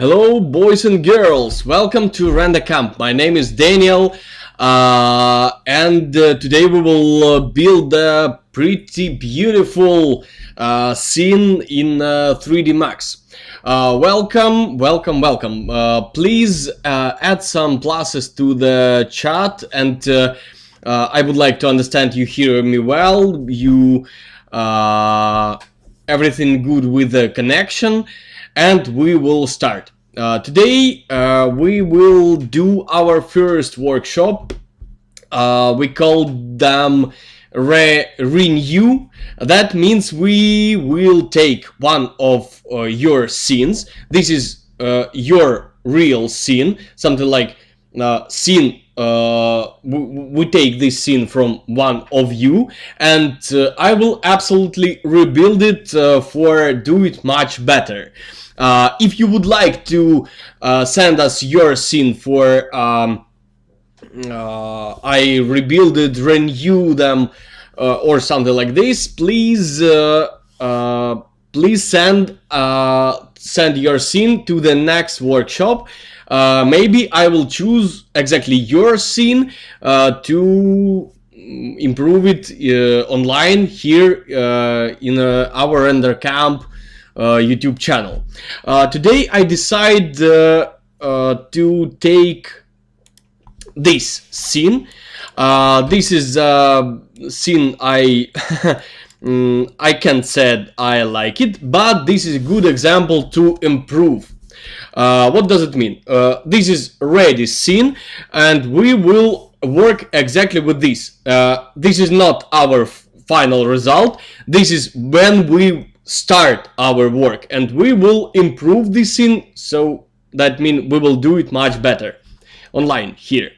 Hello boys and girls, welcome to render.camp. My name is Daniel and today we will build a pretty beautiful scene in 3D Max. Welcome. Please add some pluses to the chat, and I would like to understand you hear me well, you everything good with the connection, and we will start. Today we will do our first workshop. We call them renew. That means we will take one of your scenes. This is your real scene, something like scene. We take this scene from one of you, and I will absolutely rebuild it for do it much better. If you would like to send us your scene for I rebuild it, renew them, or something like this, please send your scene to the next workshop. Maybe I will choose exactly your scene to improve it online here in our render.camp YouTube channel. Today I decide to take this scene. This is a scene I I can't say I like it, but this is a good example to improve. What does it mean? This is ready scene, and we will work exactly with this. This is not our final result. This is when we start our work, and we will improve this scene, so that means we will do it much better online here.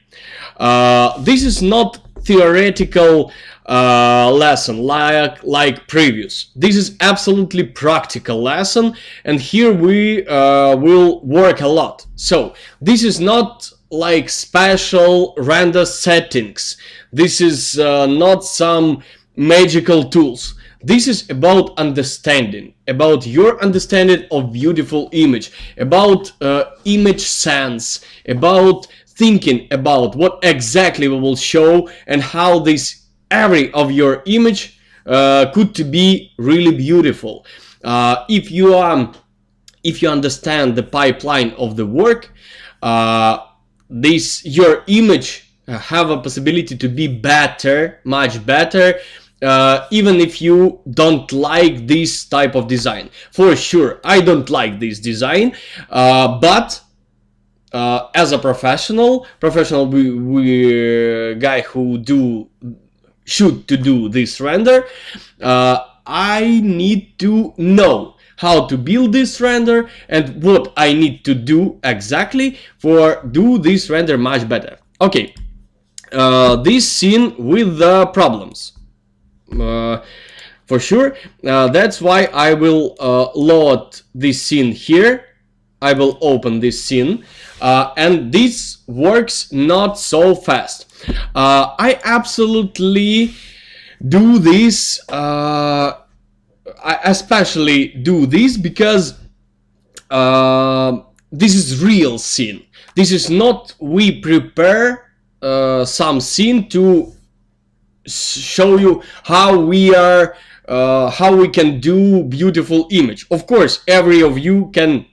This is not theoretical lesson like previous. This is absolutely practical lesson, and here we will work a lot. So this is not like special render settings. This is not some magical tools. This is about understanding, about your understanding of beautiful image, about image sense, about thinking about what exactly we will show, and how this every of your image could be really beautiful. If you understand the pipeline of the work, your image have a possibility to be better, much better. Even if you don't like this type of design. For sure, I don't like this design, but as a professional guy who should do this render, I need to know how to build this render and what I need to do exactly for do this render much better. Okay, this scene with the problems. For sure, that's why I will load this scene here. I will open this scene, and this works not so fast. I absolutely do this. I especially do this because this is real scene. This is not we prepare some scene to show you how we can do beautiful image. Of course, every of you can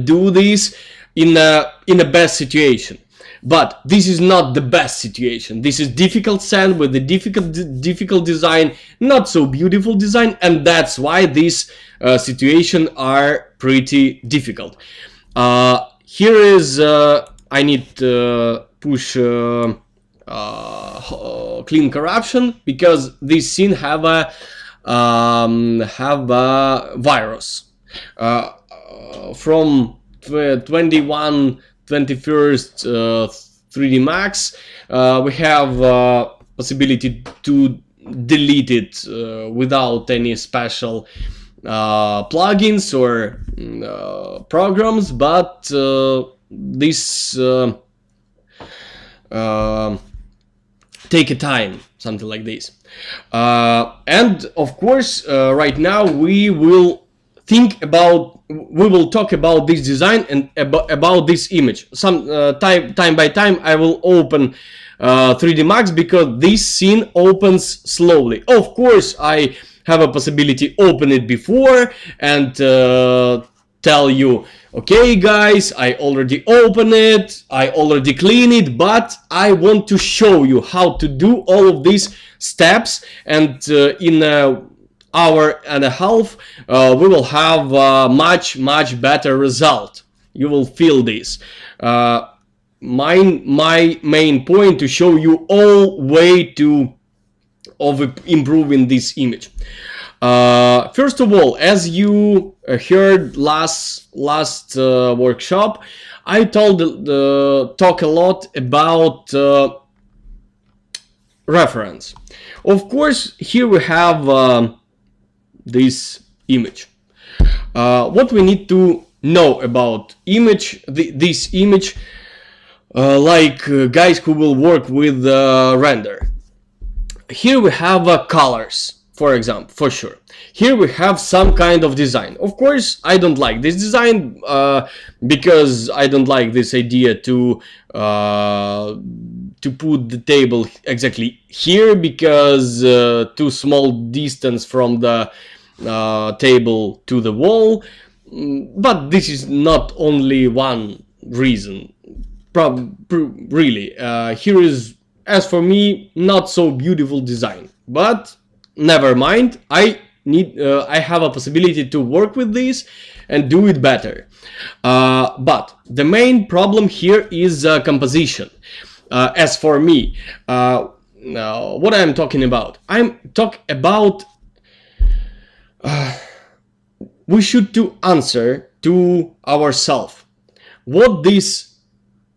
do this in a best situation, but this is not the best situation. This is difficult scene with the difficult design, not so beautiful design, and that's why these situations are pretty difficult. Here is I need to push clean corruption, because this scene have a virus from 21st 3D Max. We have possibility to delete it without any special plugins or programs, but this take a time, something like this. And of course, right now we will we will talk about this design and about this image. Some time by time I will open 3D Max because this scene opens slowly. Of course, I have a possibility open it before and tell you, okay guys, I already opened it, I already clean it, but I want to show you how to do all of these steps, and in hour and a half we will have a much better result. You will feel this. My main point to show you all way of improving this image. First of all, as you heard last workshop, I talk a lot about reference. Of course, here we have this image. What we need to know about this image, like guys who will work with render. Here we have colors, for example, for sure. Here we have some kind of design. Of course, I don't like this design because I don't like this idea to put the table exactly here, because too small distance from the table to the wall. But this is not only one reason. Really, here is, as for me, not so beautiful design. But never mind. I have a possibility to work with this and do it better. But the main problem here is composition. As for me, what I'm talking about, we should to answer to ourselves what this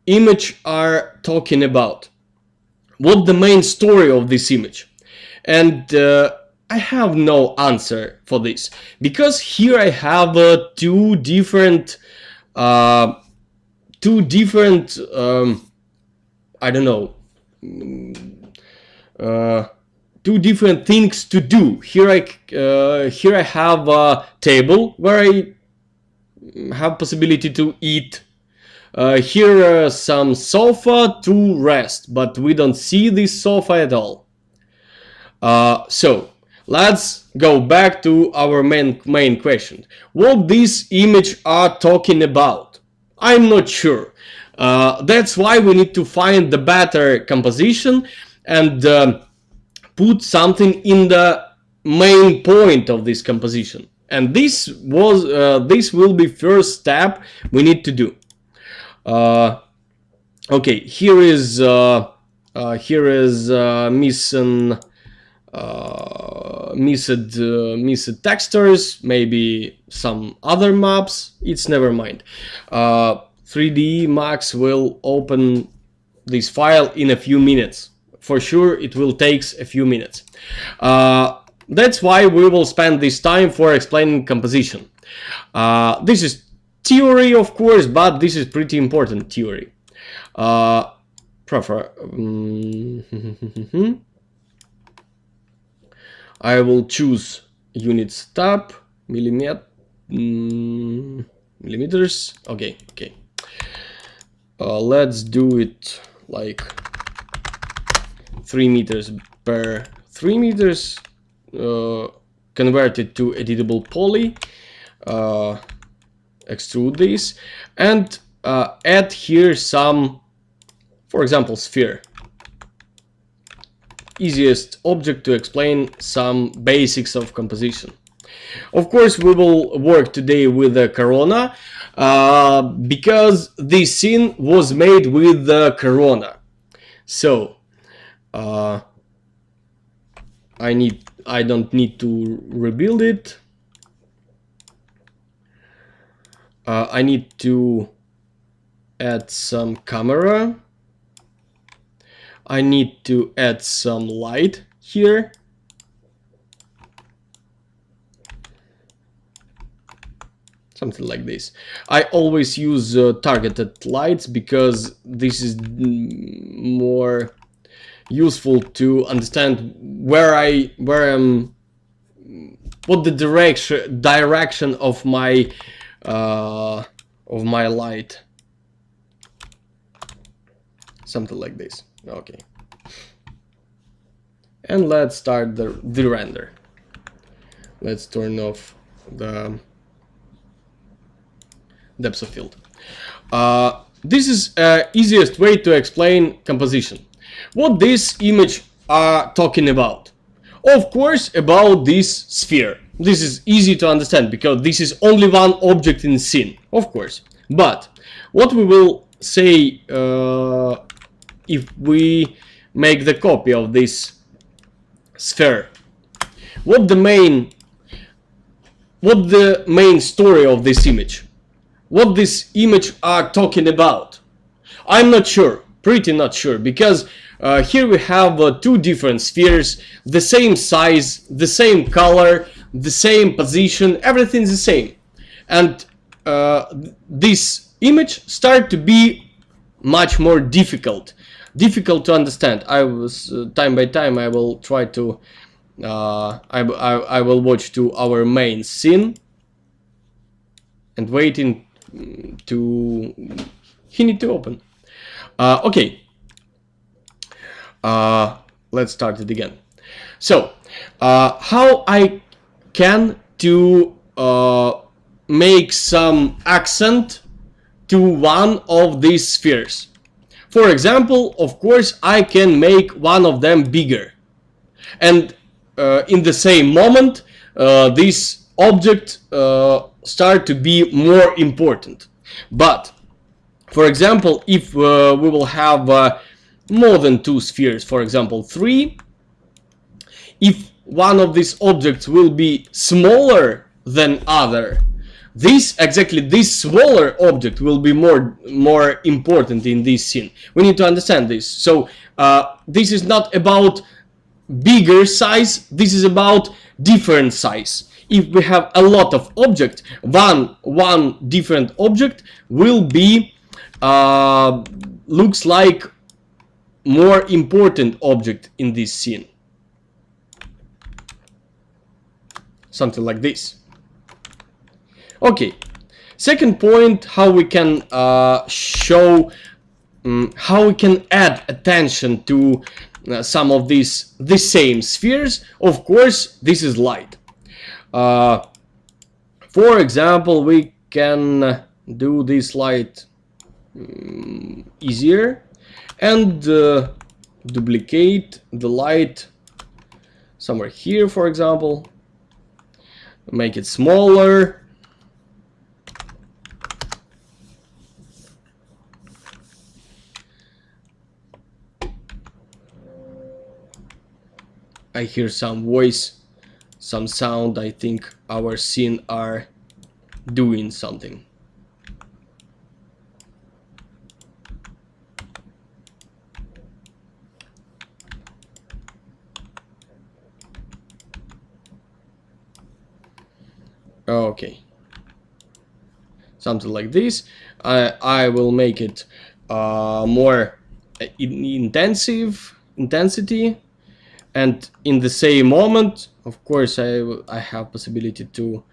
image are talking about, what the main story of this image. And I have no answer for this, because here I have two different I don't know, two different things to do. Here I have a table where I have possibility to eat. Here some sofa to rest, but we don't see this sofa at all. So let's go back to our main question. What this image are talking about? I'm not sure. That's why we need to find the better composition and put something in the main point of this composition. And this will be first step we need to do. Okay, here is missed textures, maybe some other maps. It's never mind. 3D Max will open this file in a few minutes. For sure, it will take a few minutes. That's why we will spend this time for explaining composition. This is theory, of course, but this is pretty important theory. I will choose units tab, millimeters. Okay. Let's do it like 3 meters per 3 meters. Convert it to editable poly. Extrude this and add here some, for example, sphere. Easiest object to explain some basics of composition. Of course, we will work today with the Corona because this scene was made with the Corona. So I don't need to rebuild it. I need to add some camera. I need to add some light here. Something like this. I always use targeted lights because this is more useful to understand where I'm what the direction of my light. Something like this. Okay. And let's start the render. Let's turn off the depth of field. This is easiest way to explain composition. What this image are talking about? Of course, about this sphere. This is easy to understand because this is only one object in scene, of course. But what we will say if we make the copy of this sphere, what the main story of this image, what this image are talking about? I'm not sure, pretty not sure, because here we have two different spheres, the same size, the same color, the same position, everything's the same, and this image start to be much more difficult to understand. I was time by time I will try to I will watch to our main scene and waiting to he need to open. Okay, let's start it again. So how I can to make some accent to one of these spheres. For example, of course, I can make one of them bigger, and in the same moment this object start to be more important. But for example, if we will have more than two spheres, for example 3, if one of these objects will be smaller than other, this smaller object will be more important in this scene. We need to understand this. So this is not about bigger size, this is about different size. If we have a lot of objects, one different object will be looks like more important object in this scene. Something like this. Okay, second point, how we can show, how we can add attention to some of the same spheres. Of course, this is light. For example, we can do this light easier and duplicate the light somewhere here, for example, make it smaller. I hear some voice, some sound. I think our scene are doing something. Okay, something like this. I will make it more intensity. And in the same moment, of course, I have possibility to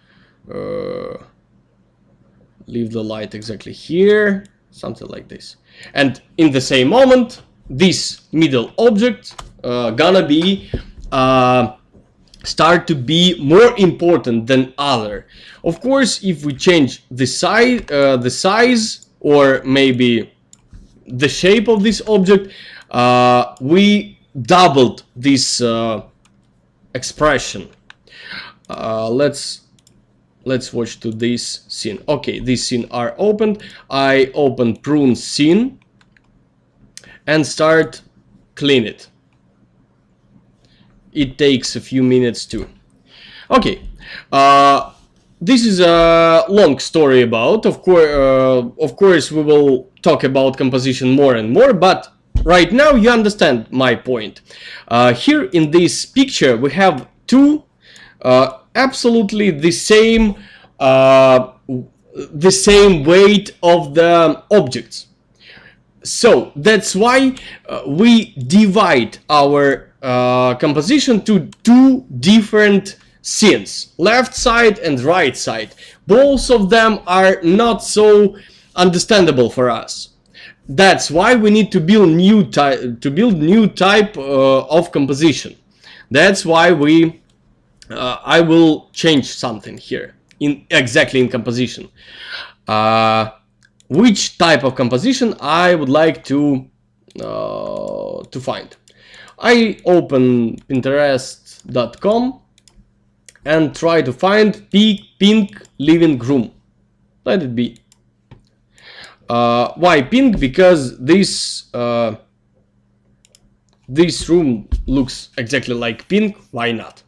leave the light exactly here, something like this. And in the same moment, this middle object gonna be start to be more important than other. Of course, if we change the size or maybe the shape of this object, we doubled this expression. Let's watch to this scene. Okay, this scene are opened. I open prune scene and start clean it. It takes a few minutes too. Okay, this is a long story about. Of course, we will talk about composition more and more, but right now you understand my point. Here in this picture we have two absolutely the same weight of the objects. So that's why we divide our composition to two different scenes, left side and right side. Both of them are not so understandable for us. That's why we need to build new type of composition. That's why I will change something here exactly in composition. Which type of composition I would like to find. I open Pinterest.com and try to find pink living room. Let it be. Why pink? Because this room looks exactly like pink. Why not?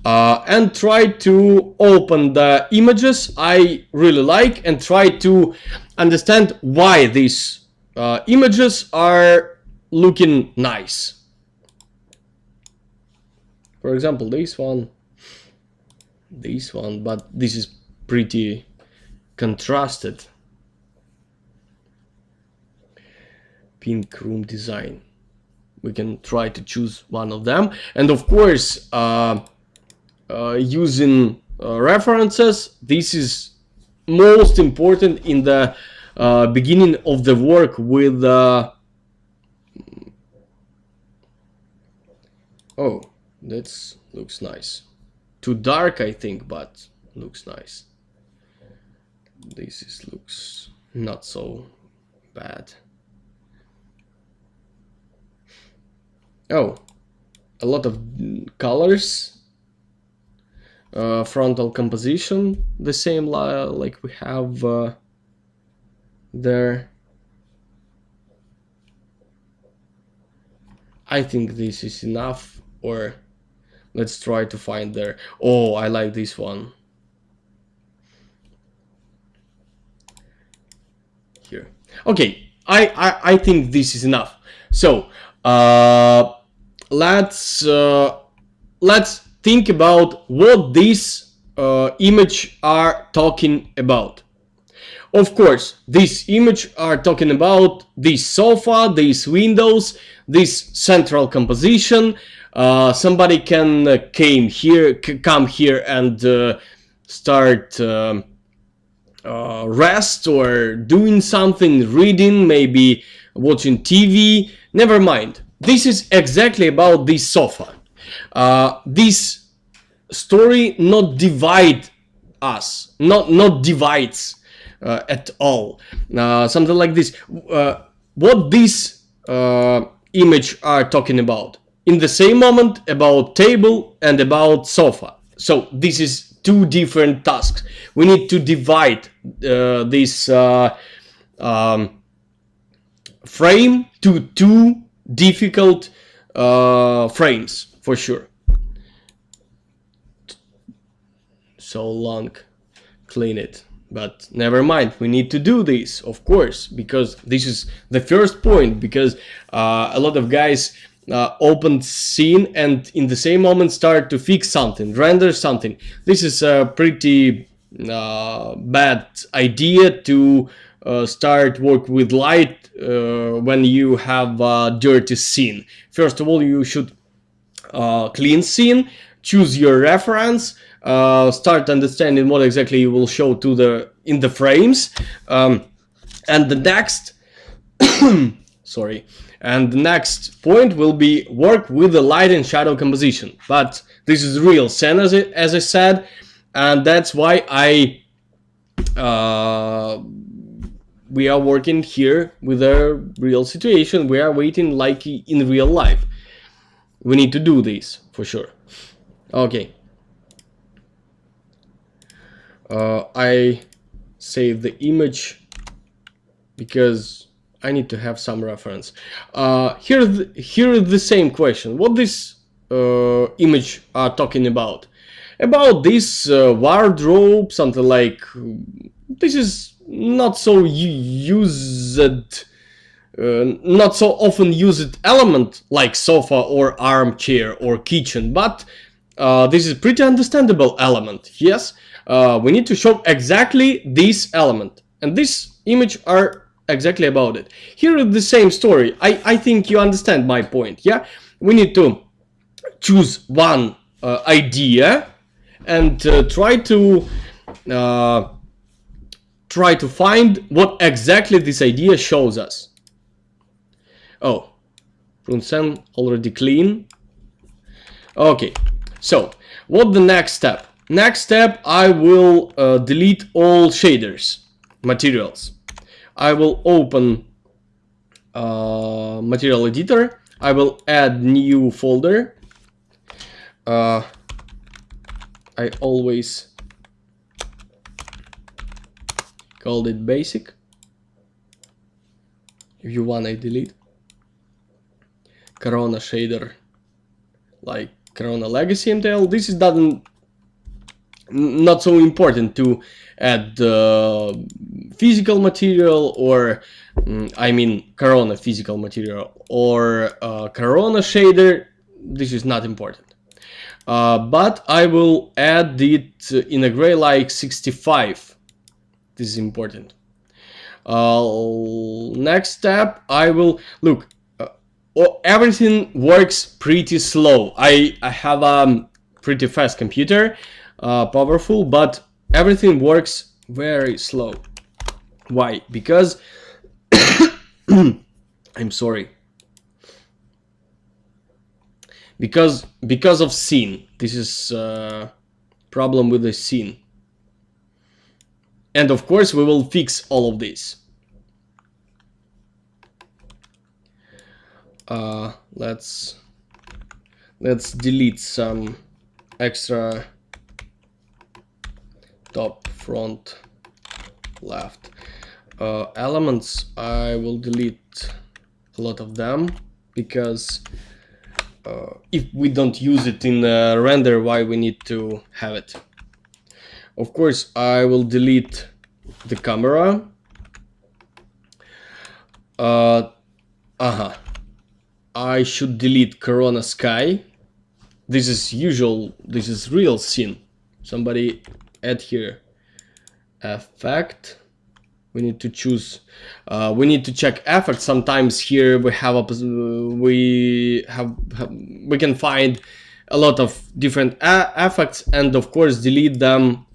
And try to open the images I really like and try to understand why these images are looking nice. For example, this one, but this is pretty contrasted. Pink room design. We can try to choose one of them, and of course, using references. This is most important in the beginning of the work with. Oh, that looks nice. Too dark, I think, but looks nice. This looks not so bad. Oh, a lot of colors. Frontal composition, the same like we have there. I think this is enough, or let's try to find there. Oh, I like this one. Here. Okay, I think this is enough. So let's think about what these image are talking about. Of course, this image are talking about this sofa, these windows, this central composition. Somebody can come here and start rest or doing something, reading, maybe watching TV. Never mind. This is exactly about this sofa. This story not divide us, not divides at all. Something like this. What this image are talking about? In the same moment about table and about sofa. So this is two different tasks. We need to divide this frame to two difficult frames for sure. So long, clean it. But never mind, we need to do this, of course, because this is the first point, because a lot of guys open scene and in the same moment start to fix something, render something. This is a pretty bad idea to start work with light when you have a dirty scene. First of all, you should clean scene, choose your reference, start understanding what exactly you will show to in the frames, and the next sorry, and the next point will be work with the light and shadow composition. But this is real scene, as I said, and that's why we are working here with a real situation. We are waiting like in real life. We need to do this for sure. Okay. I save the image because I need to have some reference. Here is the same question. What this image are talking about? About this wardrobe, something like this is not so not so often used element like sofa or armchair or kitchen, but this is pretty understandable element. Yes. We need to show exactly this element, and this image are exactly about it. Here is the same story. I think you understand my point. Yeah, we need to choose one idea and try to find what exactly this idea shows us. Oh, Runsen already clean. Okay, so what the next step? Next step, I will delete all shaders, materials. I will open material editor. I will add new folder. I always called it basic. If you want, I delete Corona shader, like Corona Legacy MTL. This is not so important to add physical material, or I mean Corona physical material, or Corona shader. This is not important. But I will add it in a gray like 65. This is important. Next step, I will look. Everything works pretty slow. I have a pretty fast computer, powerful, but everything works very slow. Why? Because I'm sorry. Because of scene. This is problem with the scene. And of course we will fix all of this. Let's delete some extra top, front, left elements. I will delete a lot of them, because if we don't use it in render, why we need to have it? Of course, I will delete the camera. I should delete Corona Sky. This is usual. This is real scene. Somebody add here effect. We need to choose. We need to check effect. Sometimes here we have we can find a lot of different effects, and of course delete them.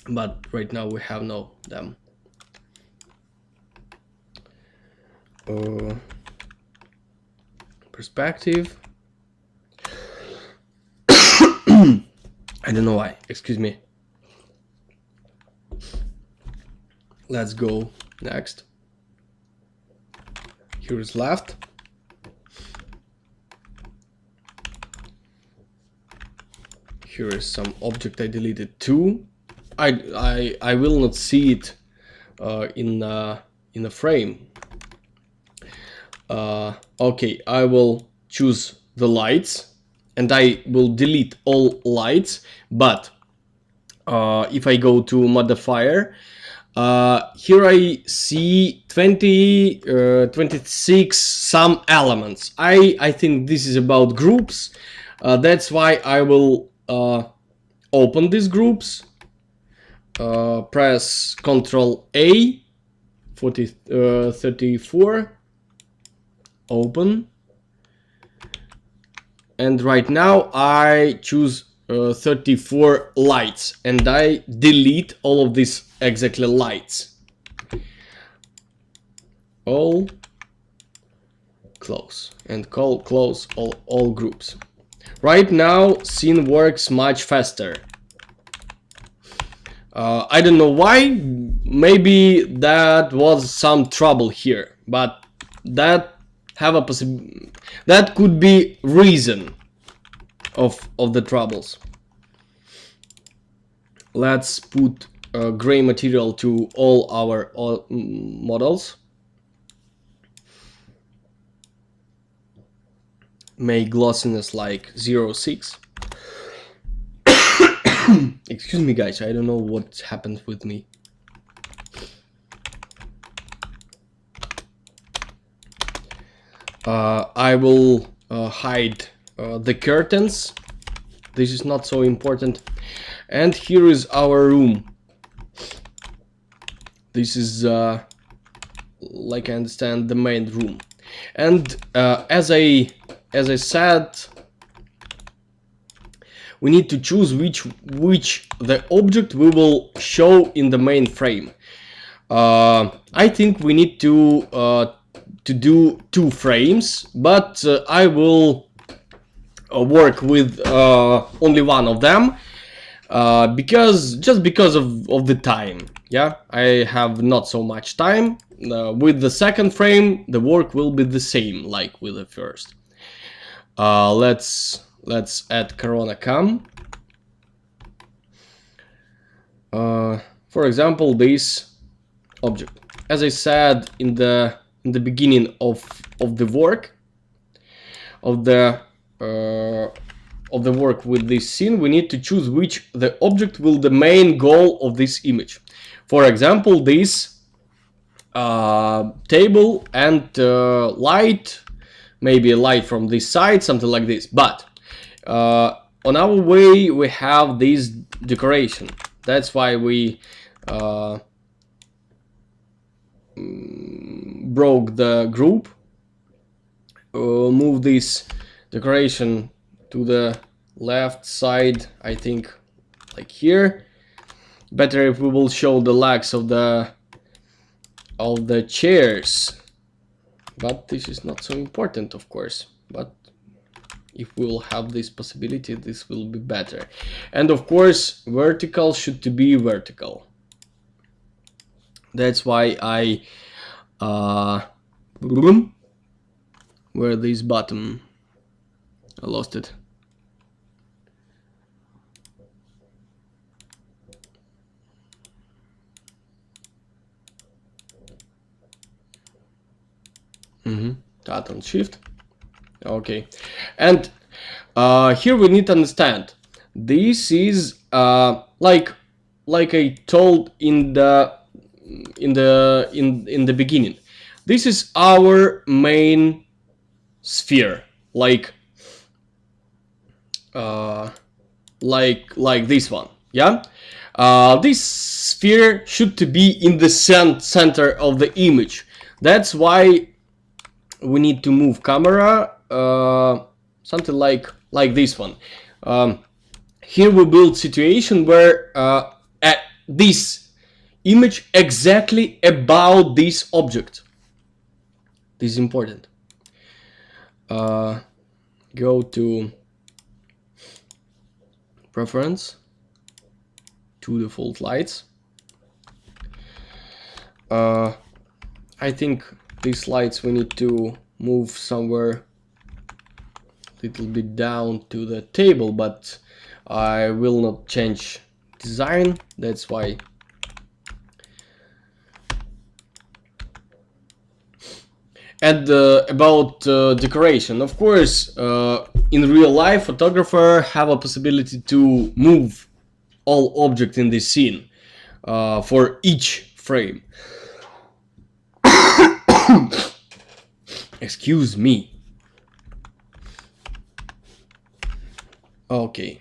But right now we have no them. Perspective. I don't know why. Excuse me. Let's go next. Here is left. Here is some object I deleted too. I will not see it in a frame. Okay, I will choose the lights, and I will delete all lights. But if I go to modifier, here I see 26 some elements. I think this is about groups. That's why I will open these groups. Press Ctrl A, 34, open, and right now I choose 34 lights, and I delete all of these exactly lights. All close, and close all groups. Right now scene works much faster. I don't know why. Maybe that was some trouble here, but that could be reason of the troubles. Let's put gray material to all our models. Make glossiness like 0.6. Excuse me guys, I don't know what happened with me. I will hide the curtains. This is not so important. And here is our room. This is like I understand the main room. And as I said, we need to choose which the object we will show in the main frame. I think we need to do 2 frames, but I will work with only one of them, because of the time. Yeah, I have not so much time. With the second frame, the work will be the same like with the first. Let's add Corona Cam. For example, this object. As I said in the beginning of the work with this scene, we need to choose which the object will the main goal of this image. For example, this table and light, maybe a light from this side, something like this. But on our way we have this decoration. That's why we broke the group. Move this decoration to the left side, I think, like here. Better if we will show the legs of the chairs, but this is not so important, of course. But if we will have this possibility, this will be better. And of course, vertical should to be vertical. That's why I where this button, I lost it. Cut and shift. Okay, and here we need to understand this is like I told in the beginning. This is our main sphere, like this one. Yeah, this sphere should to be in the center of the image. That's why we need to move camera something like this one. Here we build situation where at this image exactly about this object. This is important. Go to preference, to default lights. I think these lights we need to move somewhere a little bit down to the table, but I will not change design. That's why. And about decoration, of course, in real life, photographer have a possibility to move all objects in this scene for each frame. Excuse me. Okay,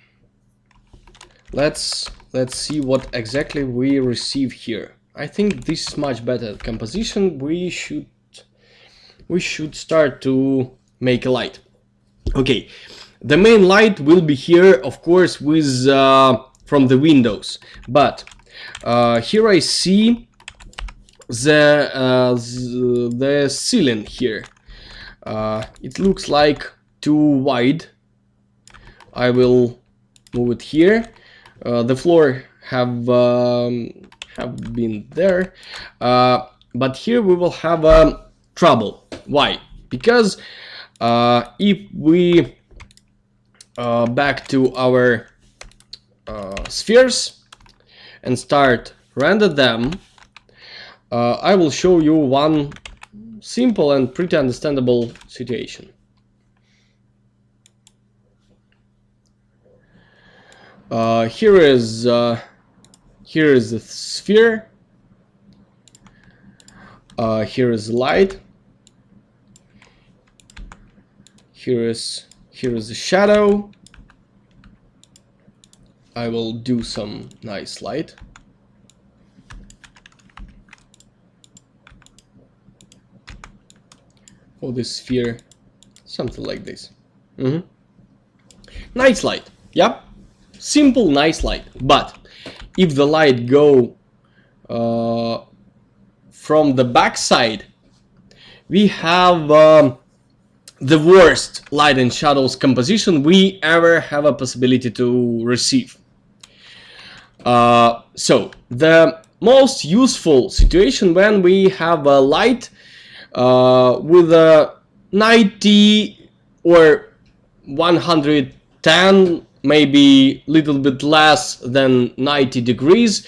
let's see what exactly we receive here. I think this is much better composition. We should start to make a light. Okay, the main light will be here, of course, with from the windows, but here I see the ceiling here. It looks like too wide. I will move it here. The floor have been there, but here we will have trouble. Why? Because if we back to our spheres and start render them, I will show you one simple and pretty understandable situation. Here is the sphere. Here is light. Here is the shadow. I will do some nice light. For this sphere, something like this. Nice light, yeah. simple, nice light. But if the light go from the back side, we have the worst light and shadows composition we ever have a possibility to receive. So the most useful situation when we have a light with a 90 or 110, maybe a little bit less than 90 degrees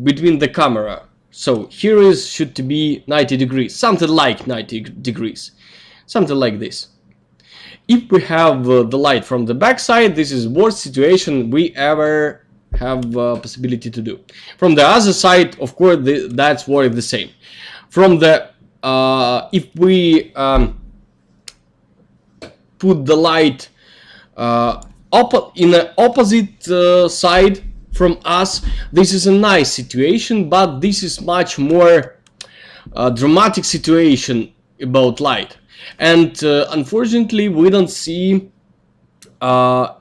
between the camera. So here is should to be 90 degrees, something like 90 degrees, something like this. If we have the light from the back side, this is worst situation we ever have possibility to do. From the other side, of course, that's work the same. From the if we put the light in the opposite side from us, this is a nice situation, but this is much more dramatic situation about light. And unfortunately, we don't see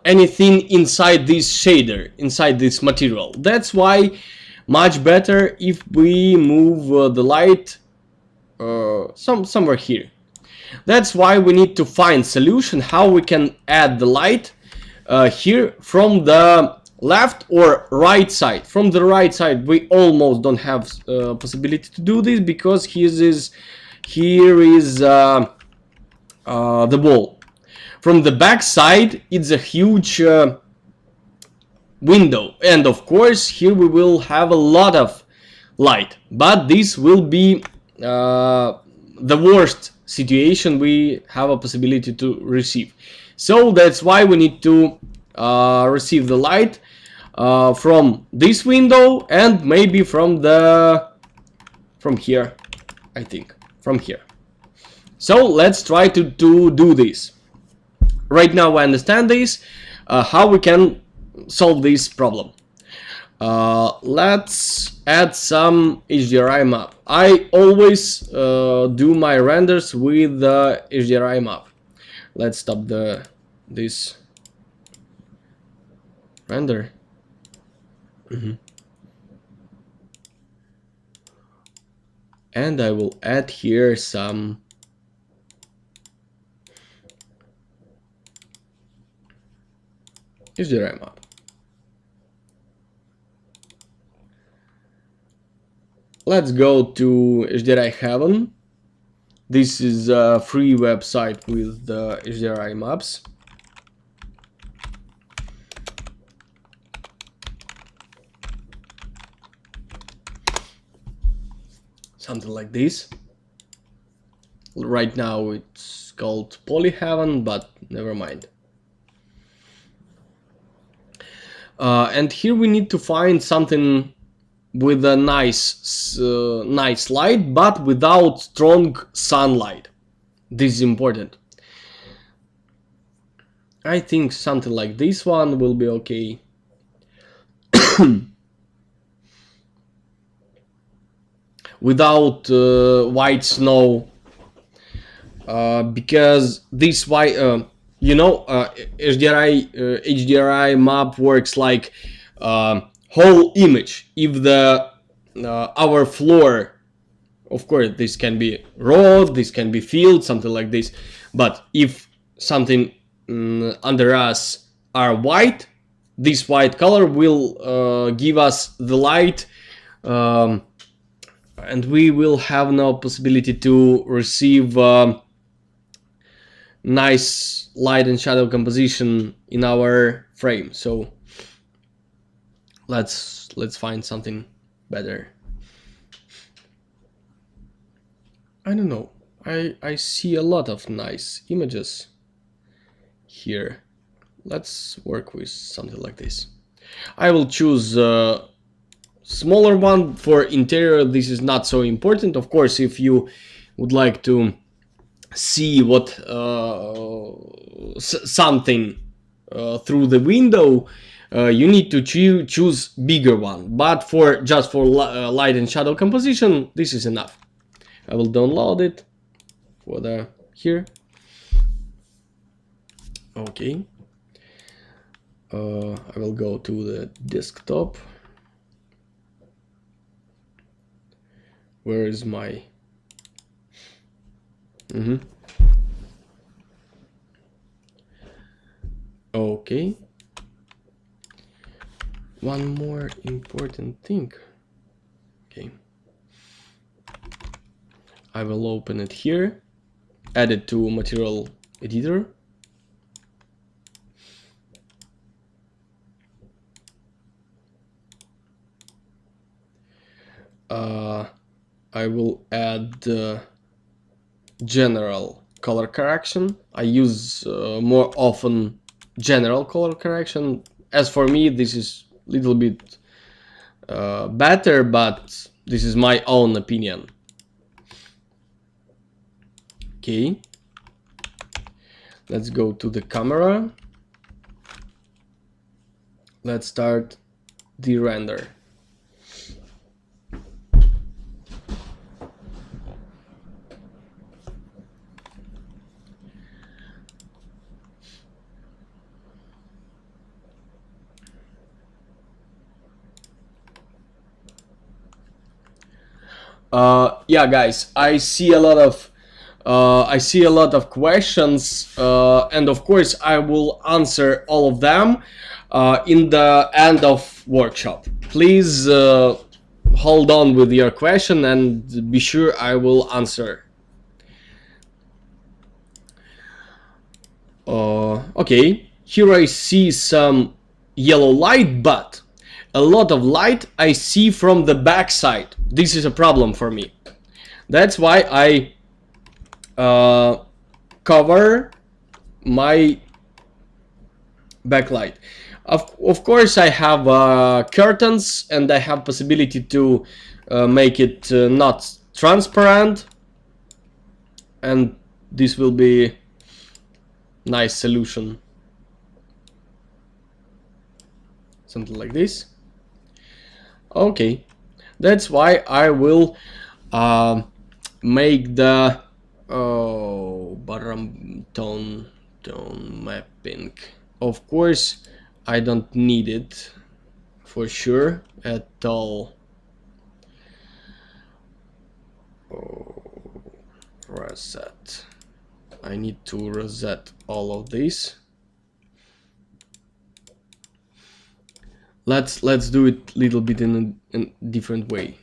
anything inside this shader, inside this material. That's why much better if we move the light somewhere here. That's why we need to find solution how we can add the light here from the left or right side. From the right side, we almost don't have possibility to do this because here is the wall. From the back side, it's a huge window, and of course here we will have a lot of light, but this will be the worst situation we have a possibility to receive. So that's why we need to receive the light from this window and maybe from here, I think from here. So let's try to do this. Right now I understand this, how we can solve this problem. Let's add some Hdri map. I always do my renders with the Hdri map. Let's stop this render. And I will add here some Hdri map. Let's go to Hdri Heaven. This is a free website with the Hdri maps. Something like this. Right now it's called Polyheaven, but never mind. And here we need to find something with a nice light, but without strong sunlight. This is important. I think something like this one will be okay. Without white snow, because this white, Hdri map works like whole image. If the our floor, of course this can be road, this can be field, something like this, but if something under us are white, this white color will give us the light, and we will have no possibility to receive nice light and shadow composition in our frame. So let's find something better. I don't know, I see a lot of nice images here. Let's work with something like this. I will choose a smaller one for interior. This is not so important. Of course, if you would like to see what something through the window, you need to choose bigger one, but just for light and shadow composition, this is enough. I will download it for the here. Okay, I will go to the desktop. Where is my okay. One more important thing. Okay. I will open it here, add it to material editor. I will add general color correction. I use more often general color correction. As for me, this is a little bit better, but this is my own opinion. Okay, let's go to the camera. Let's start the render. Yeah, guys, I see a lot of questions, and of course I will answer all of them in the end of workshop. Please hold on with your question and be sure I will answer. Okay, here I see some yellow light, but a lot of light I see from the back side. This is a problem for me. That's why I cover my backlight. Of course, I have curtains and I have possibility to make it not transparent, and this will be nice solution. Something like this. Okay, that's why I will make the bottom tone mapping. Of course, I don't need it for sure at all. Reset. I need to reset all of this. Let's do it a little bit in a different way.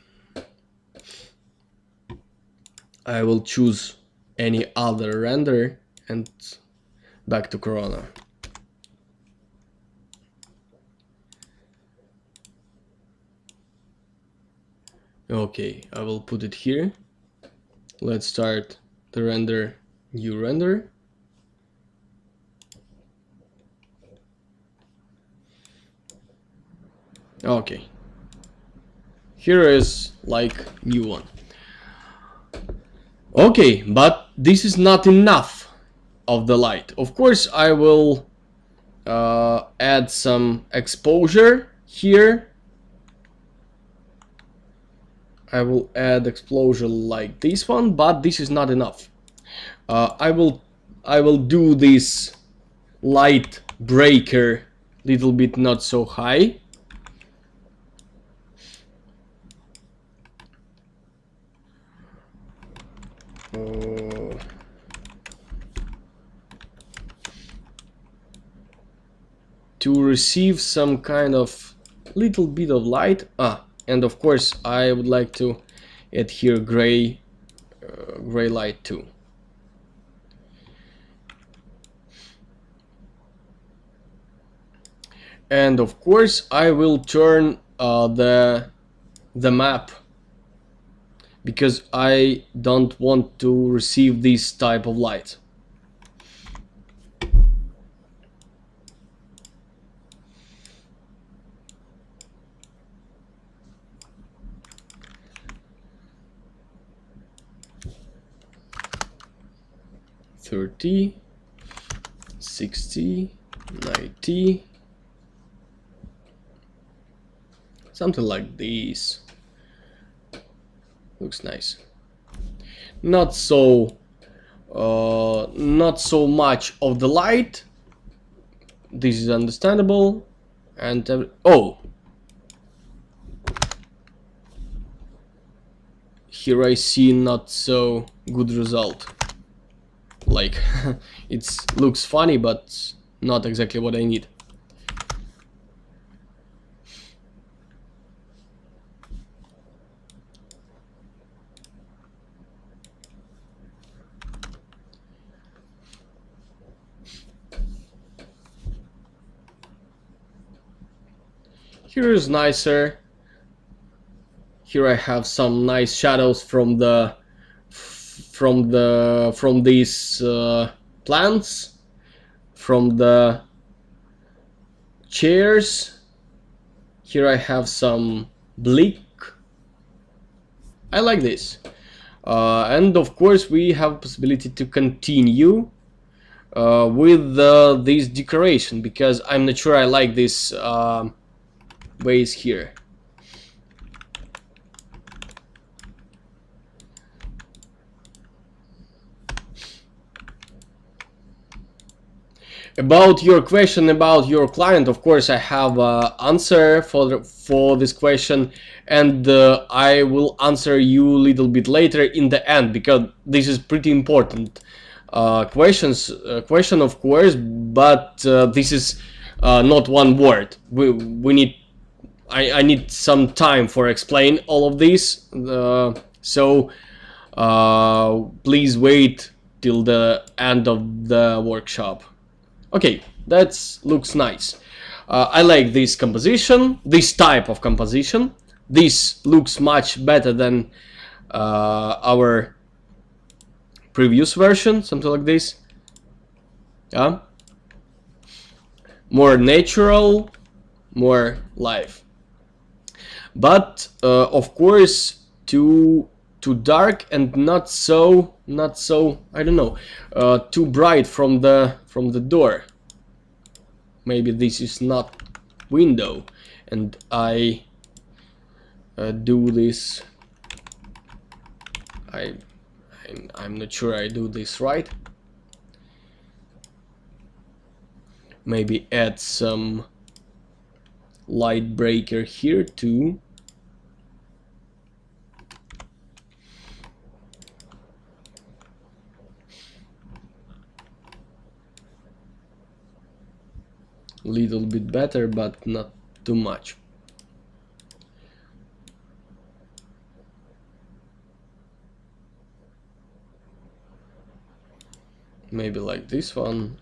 I will choose any other render and back to Corona. Okay, I will put it here. Let's start the render, new render. Okay, here is like new one. Okay, but this is not enough of the light. Of course, I will add some exposure here. I will add exposure like this one, but this is not enough. I will do this light breaker little bit not so high. To receive some kind of little bit of light. And of course I would like to add here gray light too. And of course I will turn the map, because I don't want to receive this type of light. $30, $60, $90, something like this. Looks nice. Not so much of the light, this is understandable. And oh, here I see not so good result. Like it looks funny, but not exactly what I need. Here is nicer. Here I have some nice shadows from these plants, from the chairs. Here I have some bleak. I like this. And of course we have possibility to continue with this decoration, because I'm not sure I like this vase here. About your question about your client, of course I have an answer for this question, and I will answer you a little bit later in the end, because this is pretty important question, of course, but this is not one word. We need I need some time for explain all of this, so please wait till the end of the workshop. Okay, that looks nice. I like this composition, this type of composition. This looks much better than our previous version, something like this. Yeah, more natural, more live. But of course, too dark and not so I don't know, too bright from the door. Maybe this is not window, and I do this. I'm not sure I do this right. Maybe add some light breaker here too. Little bit better, but not too much. Maybe like this one.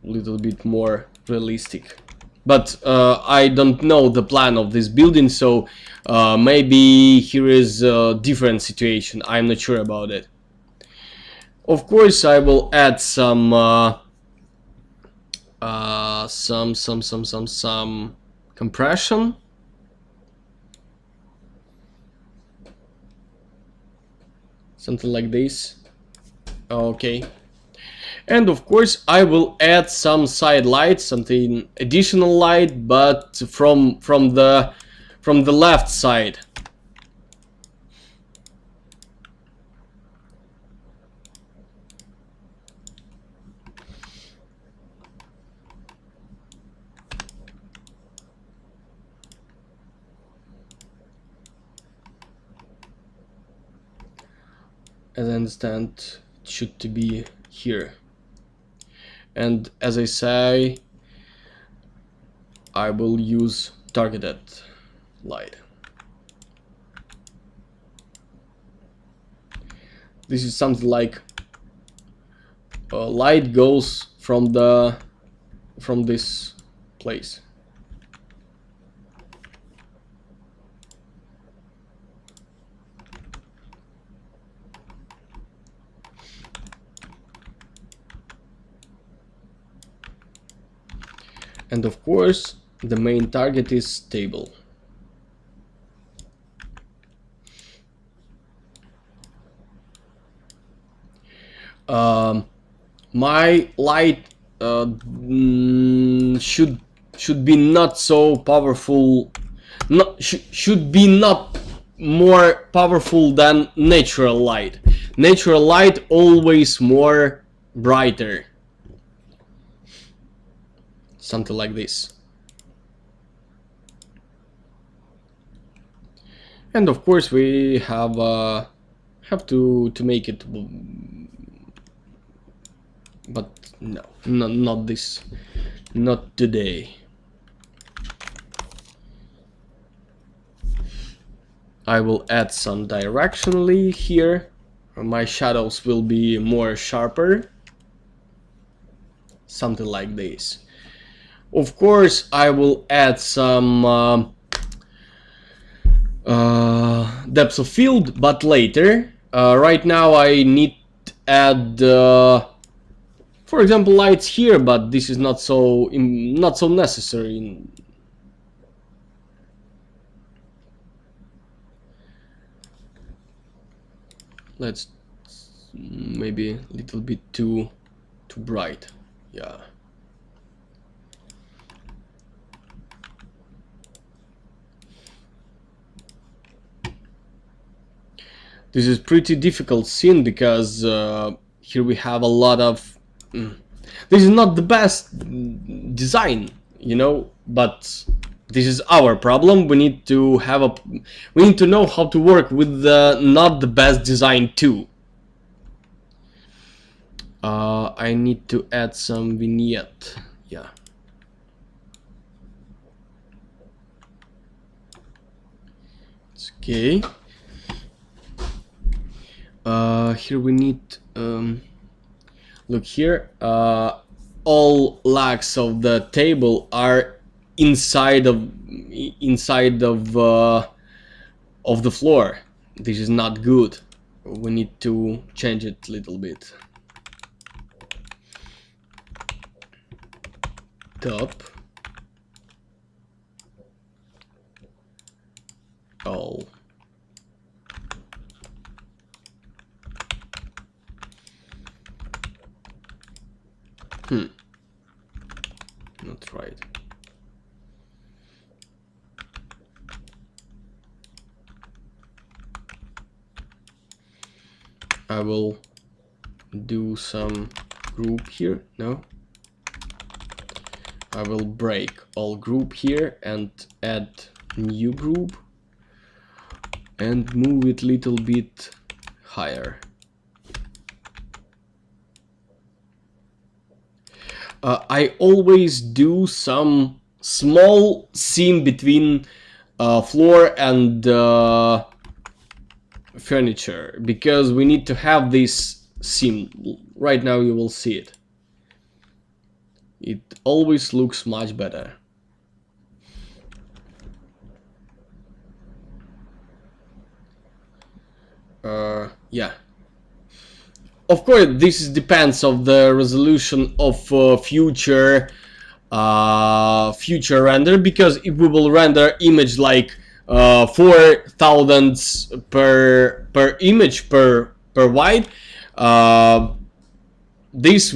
Little bit more realistic. But I don't know the plan of this building, so maybe here is a different situation. I'm not sure about it. Of course, I will add some compression. Something like this. Okay. And of course I will add some side lights, something additional light, but from the left side. As I understand, it should to be here. And as I say, I will use targeted light. This is something like light goes from this place. And of course, the main target is table. My light should be not so powerful. Should be not more powerful than natural light. Natural light always more brighter. Something like this. And of course we have to make it, but no, not this, not today. I will add some directionally here. My shadows will be more sharper. Something like this. Of course, I will add some depth of field, but later. Right now, I need to add, for example, lights here, but this is not so necessary. Let's maybe a little bit too bright. Yeah. This is pretty difficult scene because here we have a lot of. This is not the best design, you know, but this is our problem. We need to know how to work with the not the best design too. I need to add some vignette. Yeah. It's okay. Here we need look here. All legs of the table are inside of the floor. This is not good. We need to change it a little bit. Top. All. Not right. I will do some group here. No. I will break all group here and add new group and move it little bit higher. I always do some small seam between floor and furniture because we need to have this seam. Right now you will see it. It always looks much better. Yeah. Of course, this depends on the resolution of future render, because if we will render image like 4,000 per image per wide, this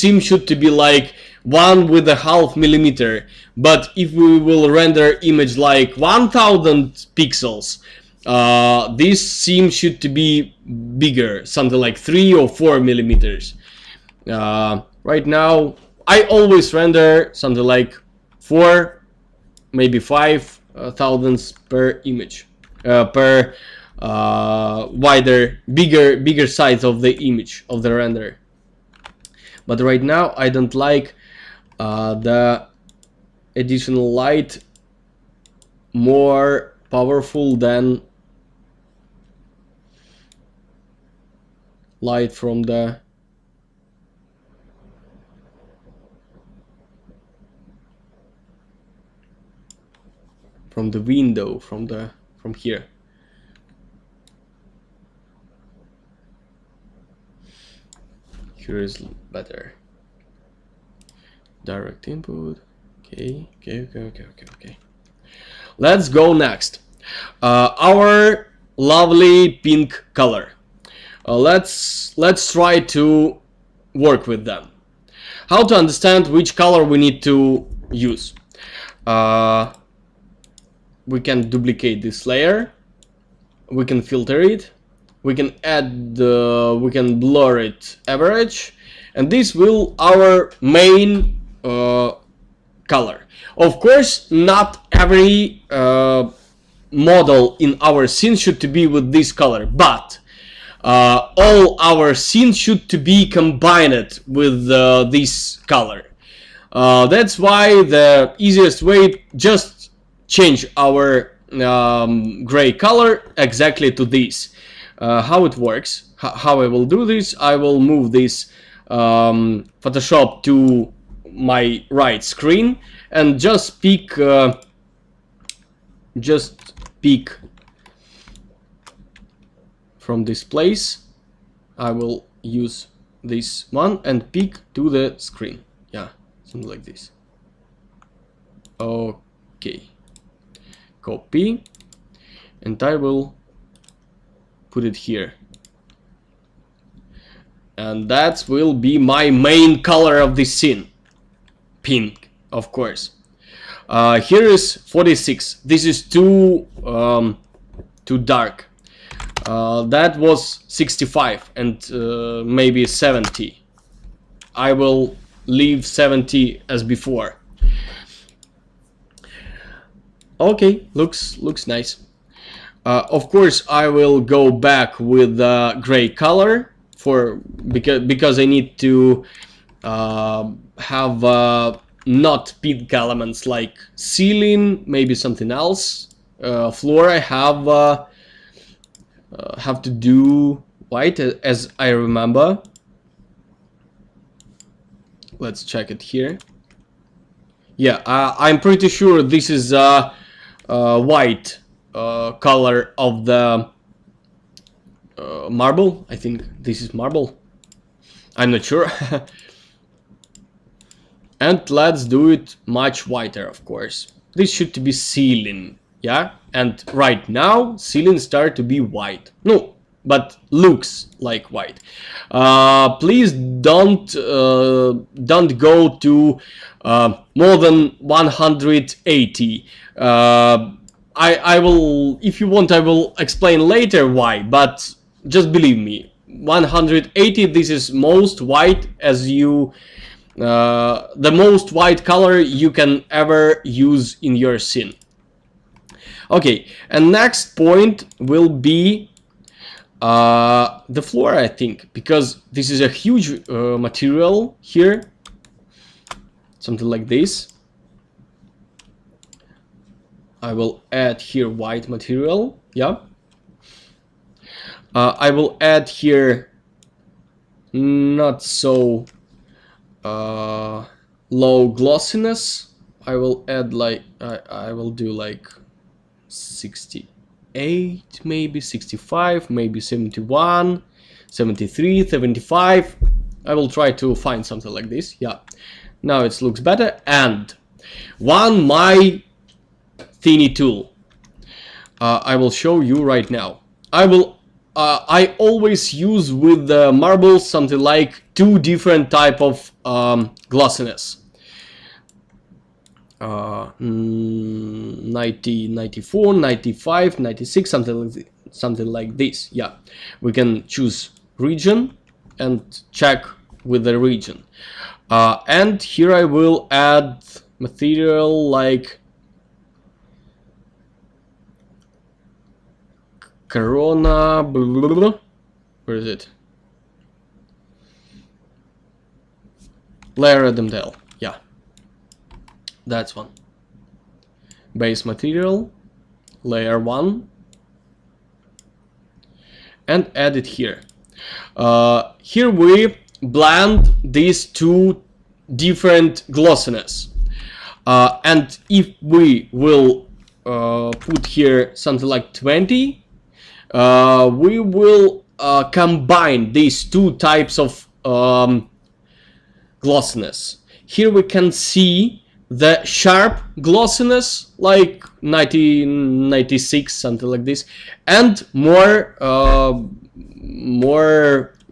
seam should to be like 1.5 millimeter. But if we will render image like 1,000 pixels, this seam should to be bigger, something like 3 or 4 millimeters. Right now I always render something like 4, maybe 5 thousandths per image, per bigger size of the image of the render. But right now I don't like the additional light more powerful than light from the window, from here. Here is better. Direct input. Okay. Let's go next. Our lovely pink color. Let's try to work with them. How to understand which color we need to use? We can duplicate this layer we can filter it, we can add we can blur it average, and this will our main color. Of course, not every model in our scene should to be with this color, but all our scenes should to be combined with this color. That's why the easiest way, just change our gray color exactly to this. How it works, how I will do this, I will move this Photoshop to my right screen and just pick from this place. I will use this one and pick to the screen. Yeah, something like this. Okay, copy, and I will put it here, and that will be my main color of the scene, pink, of course. Here is 46. This is too dark. That was 65 and maybe 70. I will leave 70 as before. Okay, looks nice. Of course, I will go back with gray color because I need to have not pink elements like ceiling, maybe something else. Floor I have to do white, as I remember. Let's check it here. Yeah, I'm pretty sure this is white color of the marble. I think this is marble. I'm not sure. And let's do it much whiter, of course. This should be ceiling, yeah? And right now, ceiling start to be white. No, but looks like white. Please don't go to more than 180. I will, if you want, I will explain later why, but just believe me, 180, this is most white as you, the most white color you can ever use in your scene. Okay, and next point will be the floor, I think, because this is a huge material here, something like this. I will add here white material, yeah. I will add here not so low glossiness. I will add like I will do like 68, maybe 65, maybe 71, 73, 75. I will try to find something like this. Yeah, now it looks better. And my thinny tool, I will show you right now. I always use with the marbles something like 2 different type of glossiness. 90, 94, 95, 96, something like this. Yeah, we can choose region and check with the region. And here I will add material like Corona, blah, blah, blah. Where is it? Layer Demdale, yeah, that's one. Base material, layer 1, and add it here. Here we blend these 2 different glossiness, and if we will put here something like 20, we will combine these 2 types of glossiness. Here we can see the sharp glossiness like 90, 96, something like this, and more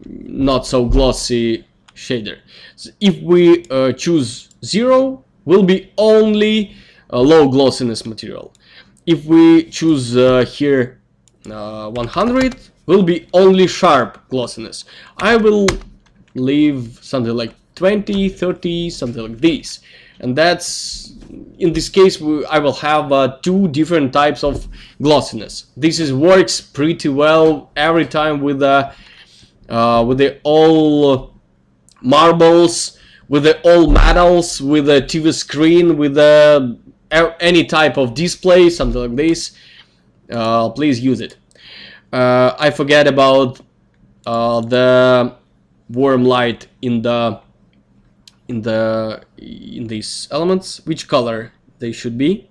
not so glossy shader. So if we choose 0, will be only low glossiness material. If we choose here 100 will be only sharp glossiness. I will leave something like 20, 30, something like this. And that's, in this case, I will have two different types of glossiness. This works pretty well every time with the all marbles, with the all metals, with the TV screen, with any type of display, something like this. Please use it. I forget about the warm light in these elements. Which color they should be?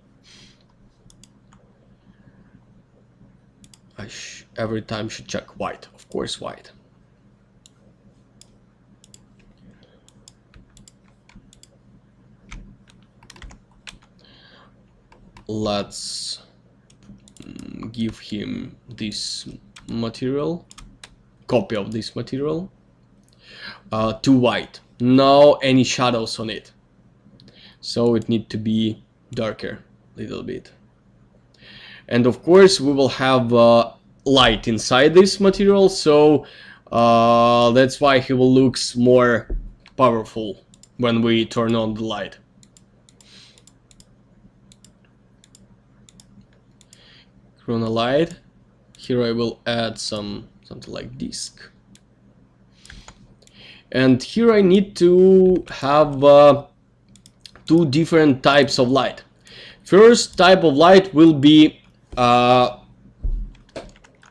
I every time should check white, of course, white. Let's give him this material, copy of this material, to white. No any shadows on it, so it needs to be darker a little bit. And of course we will have light inside this material, so that's why he will look more powerful when we turn on the light. Corona light. Here I will add something like disk. And here I need to have two different types of light. First type of light will be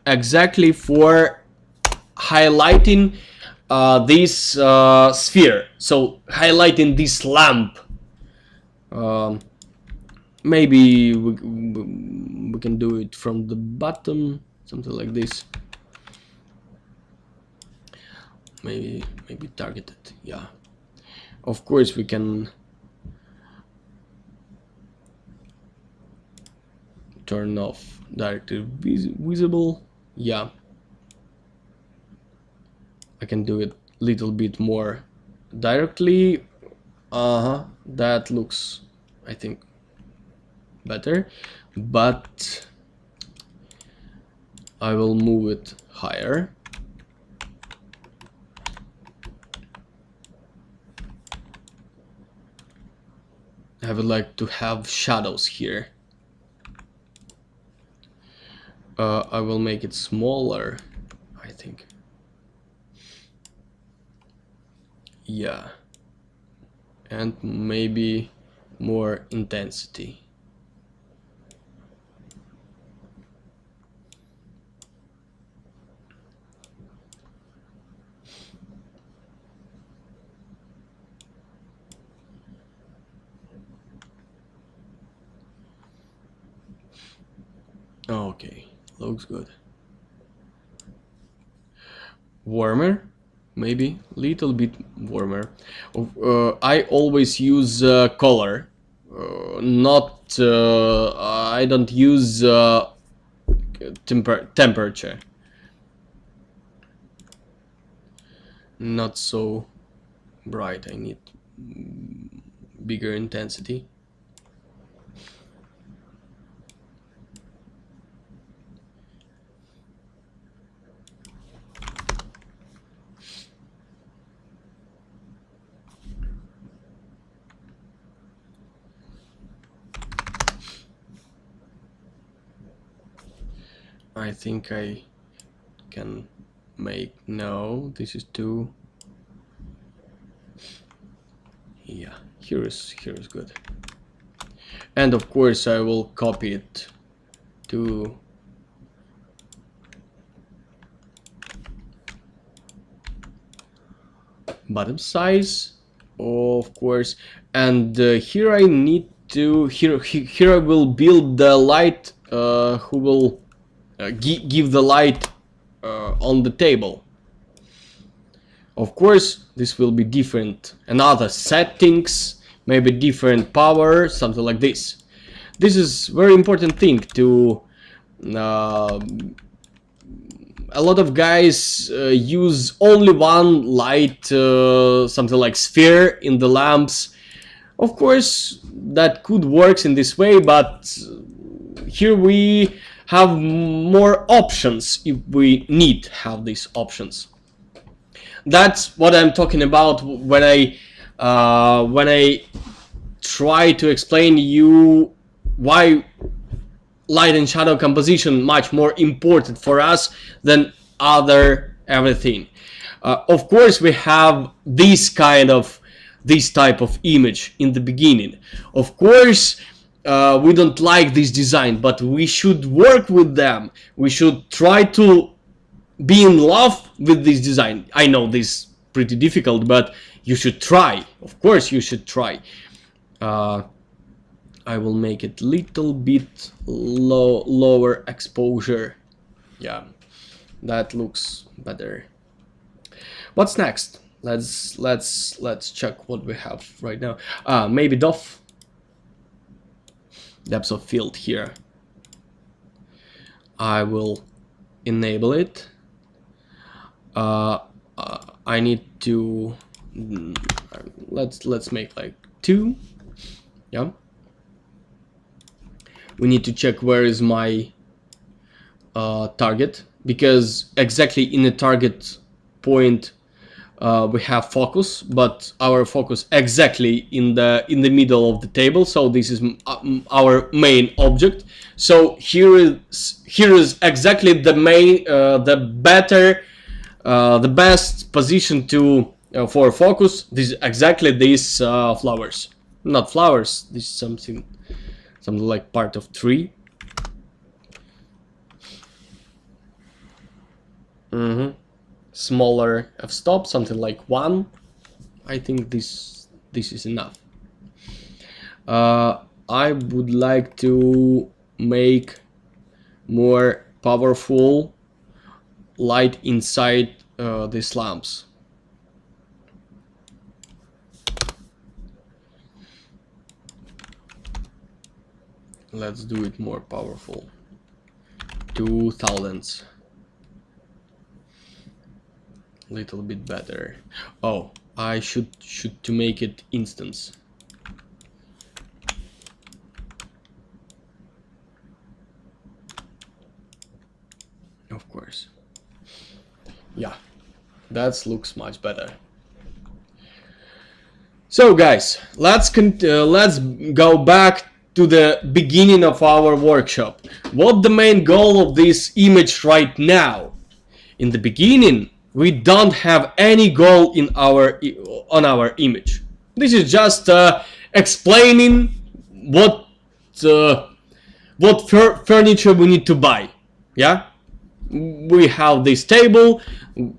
exactly for highlighting this sphere. So highlighting this lamp. Maybe we can do it from the bottom, something like this. Maybe targeted, yeah. Of course we can turn off directly visible, yeah. I can do it a little bit more directly. That looks, I think, better, but I will move it higher. I would like to have shadows here. I will make it smaller, I think. Yeah, and maybe more intensity. Okay, looks good. Warmer, maybe little bit warmer. I always use color, not I don't use temperature. Not so bright. I need bigger intensity. I think I can make, no, this is too, yeah, here is good. And of course I will copy it to bottom size, of course. And here I need to, here I will build the light who will give the light on the table. Of course this will be different, another settings, maybe different power, something like this. This is very important thing to a lot of guys use only one light, something like sphere in the lamps. Of course that could work in this way, but here we have more options if we need to have these options. That's what I'm talking about when I try to explain you why light and shadow composition much more important for us than other everything. Of course, we have this type of image in the beginning. Of course, we don't like this design, but we should work with them. We should try to be in love with this design. I know this is pretty difficult, but you should try. Of course, you should try. I will make it little bit lower exposure. Yeah, that looks better. What's next? Let's check what we have right now. Maybe depth of field here. I will enable it. I need to let's make like 2. Yeah. We need to check where is my target, because exactly in the target point we have focus, but our focus exactly in the middle of the table. So this is our main object. So here is exactly the main the best position to for focus. This is exactly these flowers, not flowers. This is something like part of tree. Smaller f-stop, something like 1. I think this is enough. I would like to make more powerful light inside these lamps. Let's do it more powerful. 2000s. Little bit better. Oh, I should to make it instance. Of course. Yeah, that looks much better. So guys, let's go back to the beginning of our workshop. What the main goal of this image right now? In the beginning, we don't have any goal in on our image. This is just explaining what furniture we need to buy. Yeah, we have this table,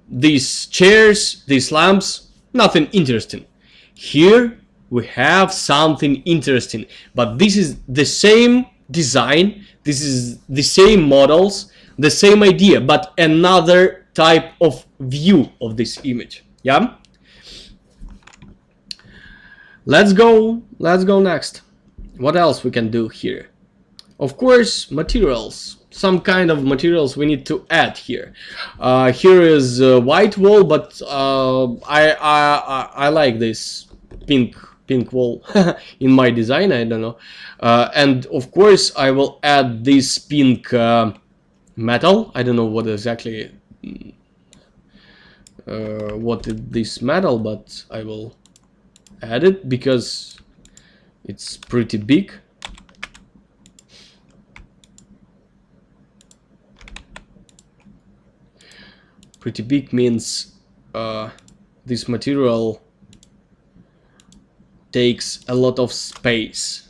these chairs, these lamps. Nothing interesting. Here we have something interesting, but this is the same design, this is the same models, the same idea, but another type of view of this image. Yeah, let's go next. What else we can do here? Of course, materials. Some kind of materials we need to add here. Here is a white wall, but I like this pink wall in my design. I don't know. And of course, I will add this pink metal. I don't know what exactly what is this metal, but I will add it because it's pretty big. Pretty big means this material takes a lot of space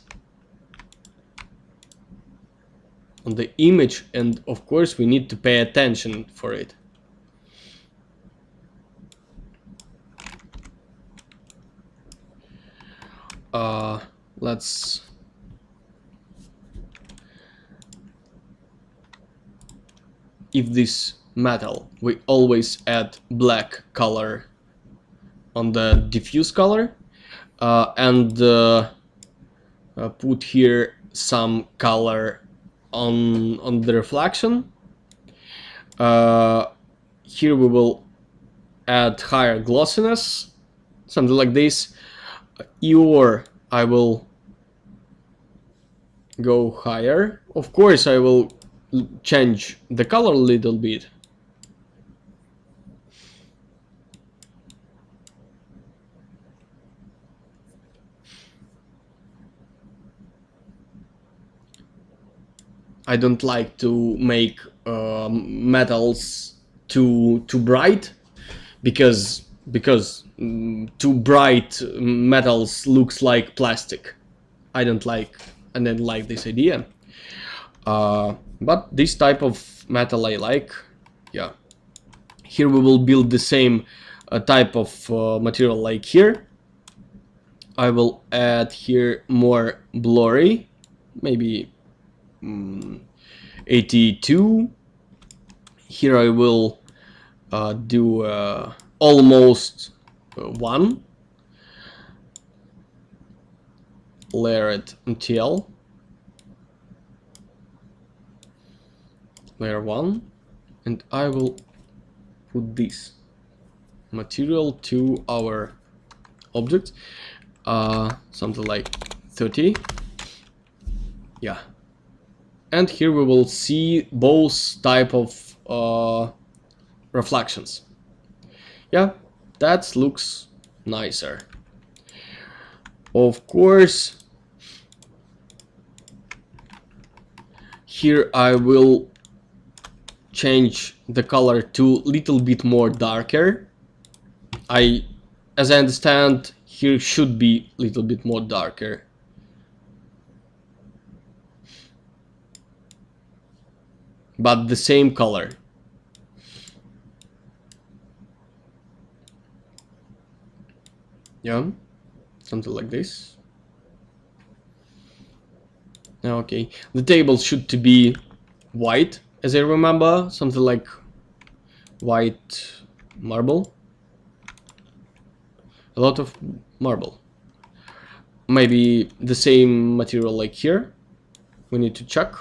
on the image, and of course we need to pay attention for it. Let's if this metal, we always add black color on the diffuse color, and put here some color on the reflection. Here we will add higher glossiness, something like this. Or I will go higher. Of course I will change the color a little bit. I don't like to make metals too bright, because too bright metals looks like plastic. I don't like this idea. But this type of metal I like. Yeah. Here we will build the same type of material like here. I will add here more blurry, maybe 82. Here I will do almost 1. Layer it until layer 1, and I will put this material to our object, something like 30. Yeah, and here we will see both type of reflections. Yeah, that looks nicer. Of course, here I will change the color to little bit more darker. As I understand, here should be a little bit more darker. But the same color. Yeah, something like this. Okay, the table should to be white, as I remember, something like white marble. A lot of marble. Maybe the same material like here. We need to check.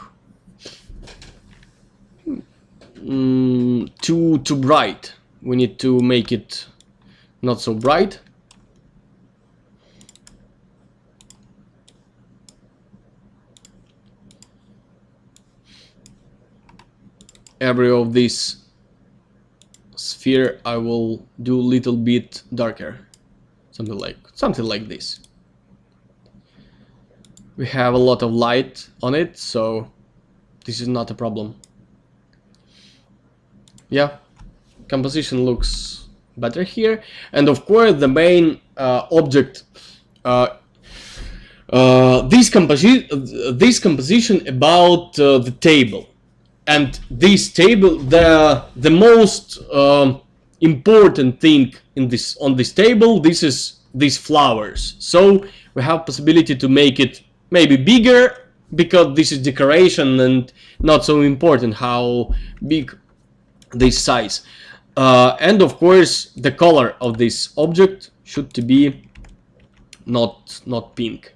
Too bright. We need to make it not so bright. Every of this sphere I will do a little bit darker, something like this. We have a lot of light on it, so this is not a problem. Yeah, composition looks better here, and of course the main object. This composition about the table. And this table, the most important thing on this table, this is these flowers. So we have possibility to make it maybe bigger, because this is decoration and not so important how big this size. And of course the color of this object should to be not pink.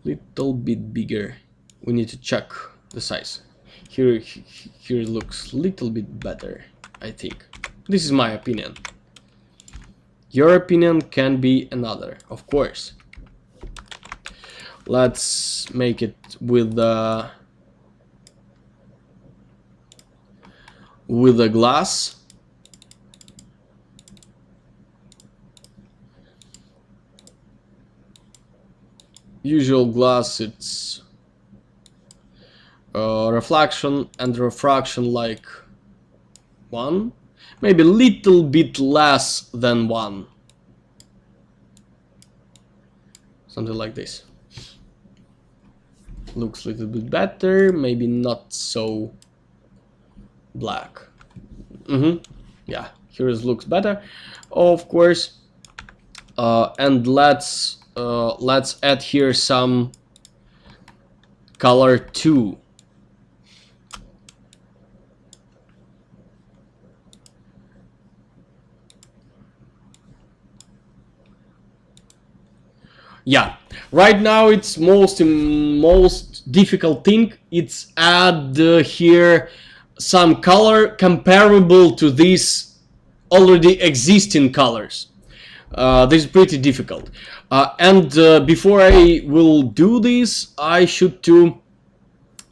Little bit bigger. We need to check the size. Here it looks a little bit better, I think. This is my opinion. Your opinion can be another, of course. Let's make it with a glass. Usual glass, it's reflection and refraction like 1, maybe a little bit less than 1, something like this. Looks a little bit better, maybe not so black. Yeah, here it looks better, of course. And let's add here some color too. Yeah, right now it's most difficult thing. It's add here some color comparable to these already existing colors. This is pretty difficult. And before I will do this, I should to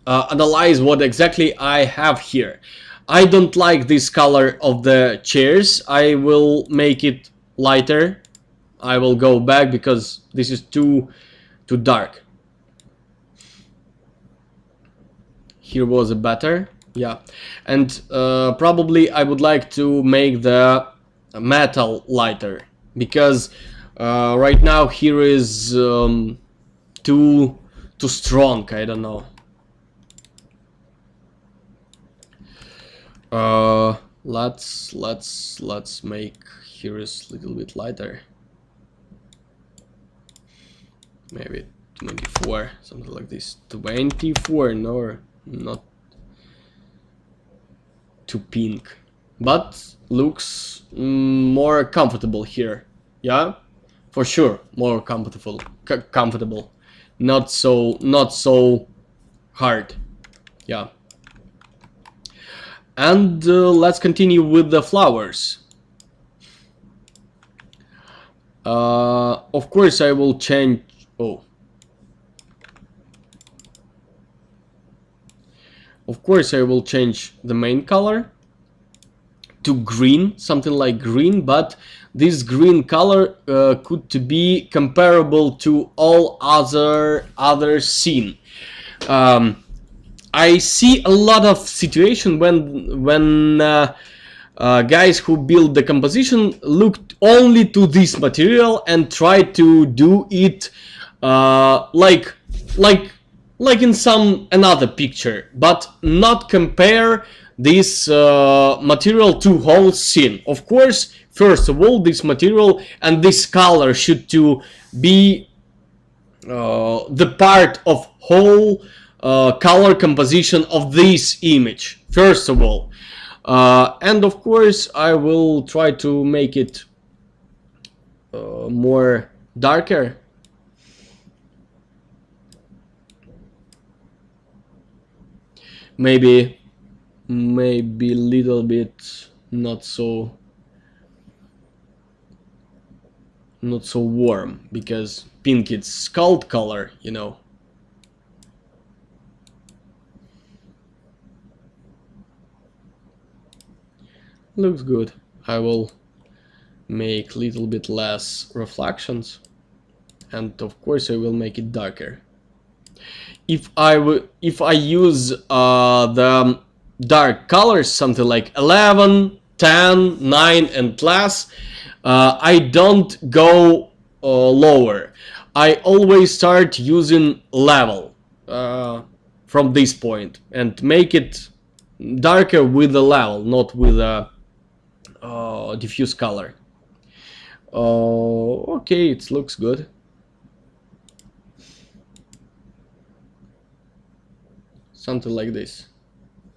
analyze what exactly I have here. I don't like this color of the chairs. I will make it lighter. I will go back because this is too dark. Here was a better, yeah. And probably I would like to make the metal lighter, because right now here is too strong. I don't know. Let's make here is a little bit lighter. Maybe 24, something like this. 24, no, not too pink, but looks more comfortable here. Yeah, for sure, more comfortable. Comfortable, not so hard. Yeah. And let's continue with the flowers. Of course, I will change. Of course, I will change the main color to green, something like green, but this green color could to be comparable to all other scene. I see a lot of situation when guys who build the composition look only to this material and try to do it like in some another picture, but not compare this material to whole scene. Of course, first of all, this material and this color should to be the part of whole color composition of this image, first of all. And of course, I will try to make it more darker. Maybe little bit not so warm, because pink is skull color, you know. Looks good. I will make little bit less reflections, and of course I will make it darker. If I use the dark colors, something like 11, 10, 9 and less, I don't go lower. I always start using level from this point and make it darker with the level, not with a diffuse color. Okay, it looks good. Something like this.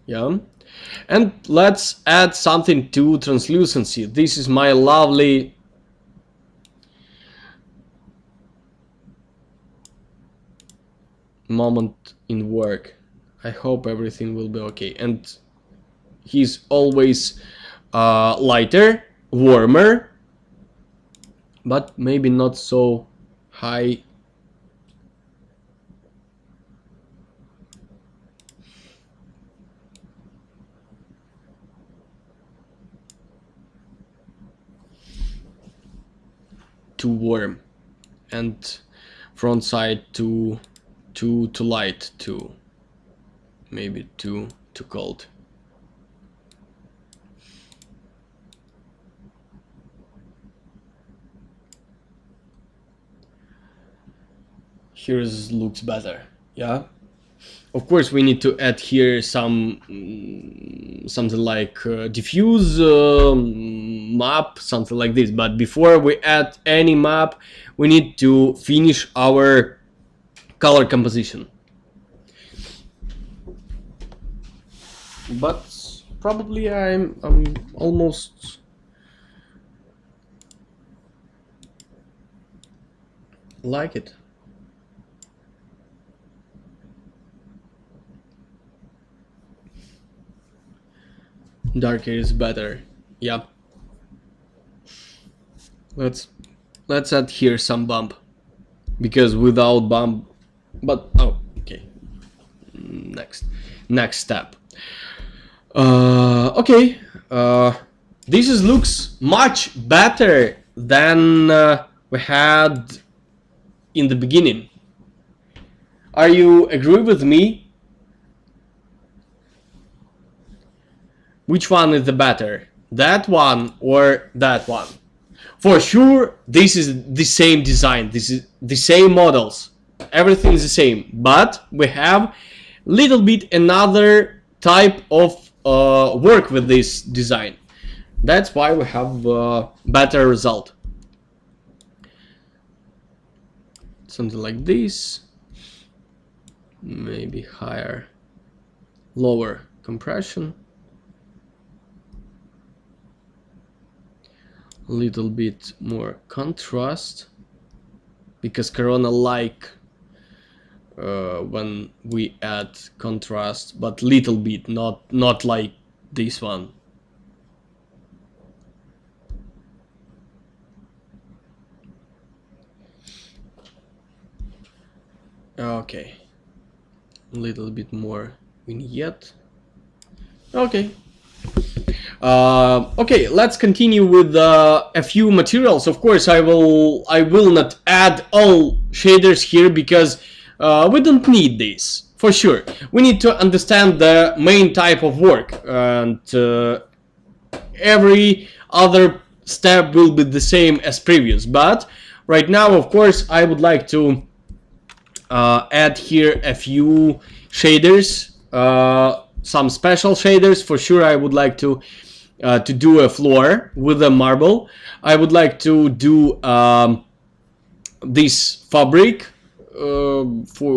Yeah. And let's add something to translucency. This is my lovely moment in work. I hope everything will be okay. And he's always lighter, warmer, but maybe not so high. Too warm, and front side too light, too maybe too cold. Here looks better. Yeah. Of course, we need to add here some something like diffuse map, something like this. But before we add any map, we need to finish our color composition. But probably I'm almost like it. Darker is better. Yeah. Let's add here some bump, because without bump, but oh, okay, next step. Okay, this looks much better than we had in the beginning. Are you agree with me? Which one is the better? That one or that one? For sure, this is the same design. This is the same models. Everything is the same, but we have little bit another type of work with this design. That's why we have a better result. Something like this. Maybe higher, lower compression. A little bit more contrast, because Corona like when we add contrast, but little bit, not like this one. Okay, a little bit more vignette. Okay. Okay, let's continue with a few materials. Of course, I will not add all shaders here because we don't need this for sure. We need to understand the main type of work, and every other step will be the same as previous. But right now, of course, I would like to add here a few shaders, some special shaders. For sure, I would like to do a floor with a marble. I would like to do this fabric for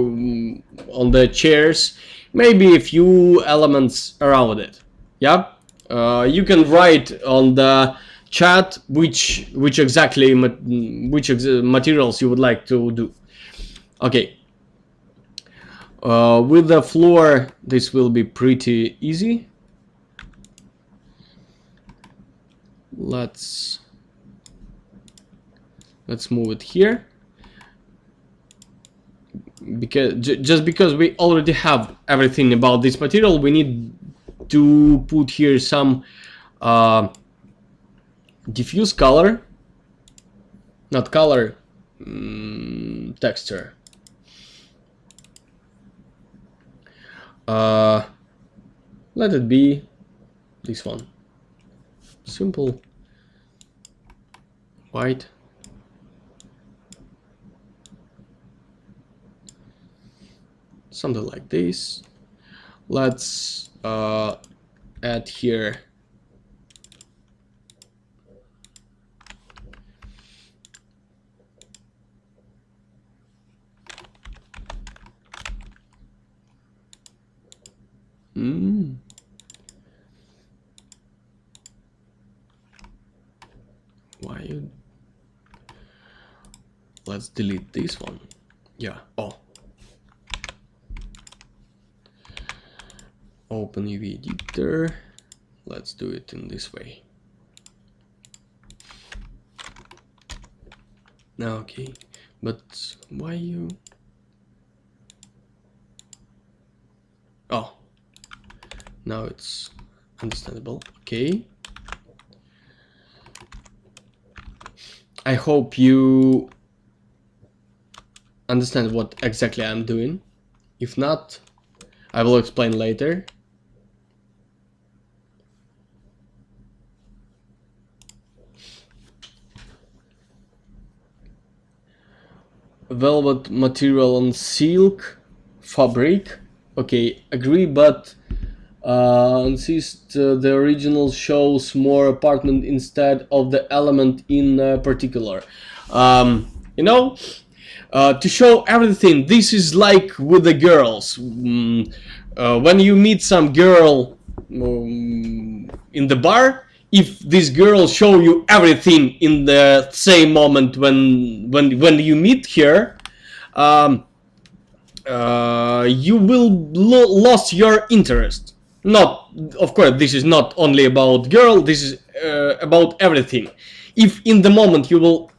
on the chairs, maybe a few elements around it. Yeah, you can write on the chat which exactly materials you would like to do. Okay, with the floor this will be pretty easy. Let's move it here, because just because we already have everything about this material, we need to put here some diffuse color, not color, texture. Let it be this one, simple white. Something like this. Let's add here why you... Let's delete this one. Yeah. Oh, open UV editor. Let's do it in this way. Okay, but why you... Oh, now it's understandable. Okay, I hope you understand what exactly I'm doing. If not, I will explain later. Velvet material on silk fabric. Okay, agree, but insist the original shows more apartment instead of the element in particular. You know, to show everything, this is like with the girls. When you meet some girl in the bar, if this girl show you everything in the same moment when you meet her, you will lose your interest. Not, of course, this is not only about girl, this is about everything. If in the moment you will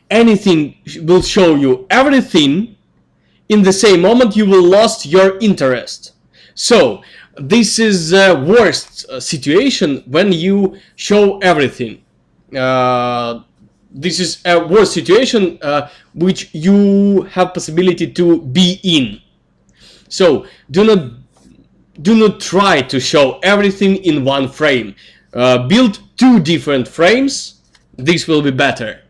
anything will show you everything, in the same moment you will lost your interest. So this is the worst situation when you show everything. This is a worst situation which you have possibility to be in. So do not try to show everything in one frame. Build 2 different frames. This will be better.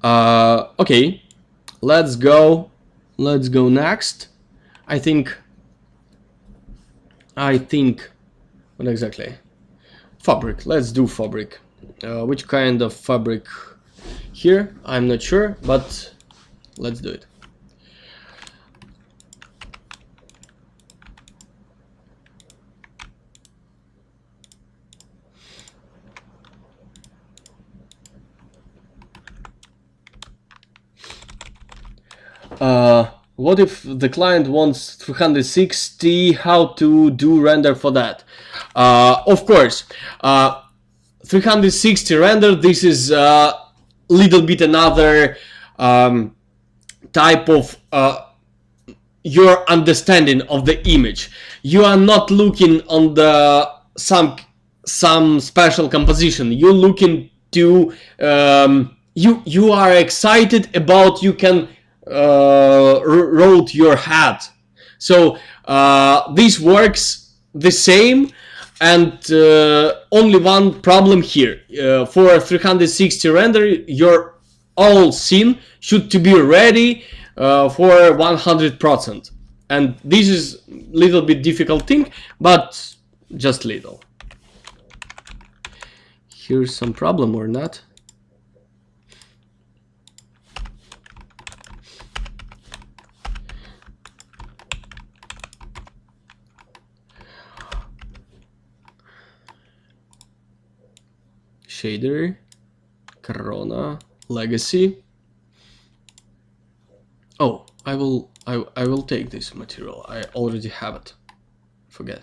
Okay, let's go next. I think what exactly? Fabric. Let's do fabric. Which kind of fabric here? I'm not sure, but let's do it. What if the client wants 360? How to do render for that? Of course, 360 render. This is a little bit another type of your understanding of the image. You are not looking on the some special composition. You're looking to you are excited about you can roll your hat. So this works the same, and only one problem here. For 360 render, your all scene should to be ready for 100%, and this is little bit difficult thing, but just little. Here's some problem or not. Shader, Corona, Legacy. Oh, I will take this material. I already have it. Forget.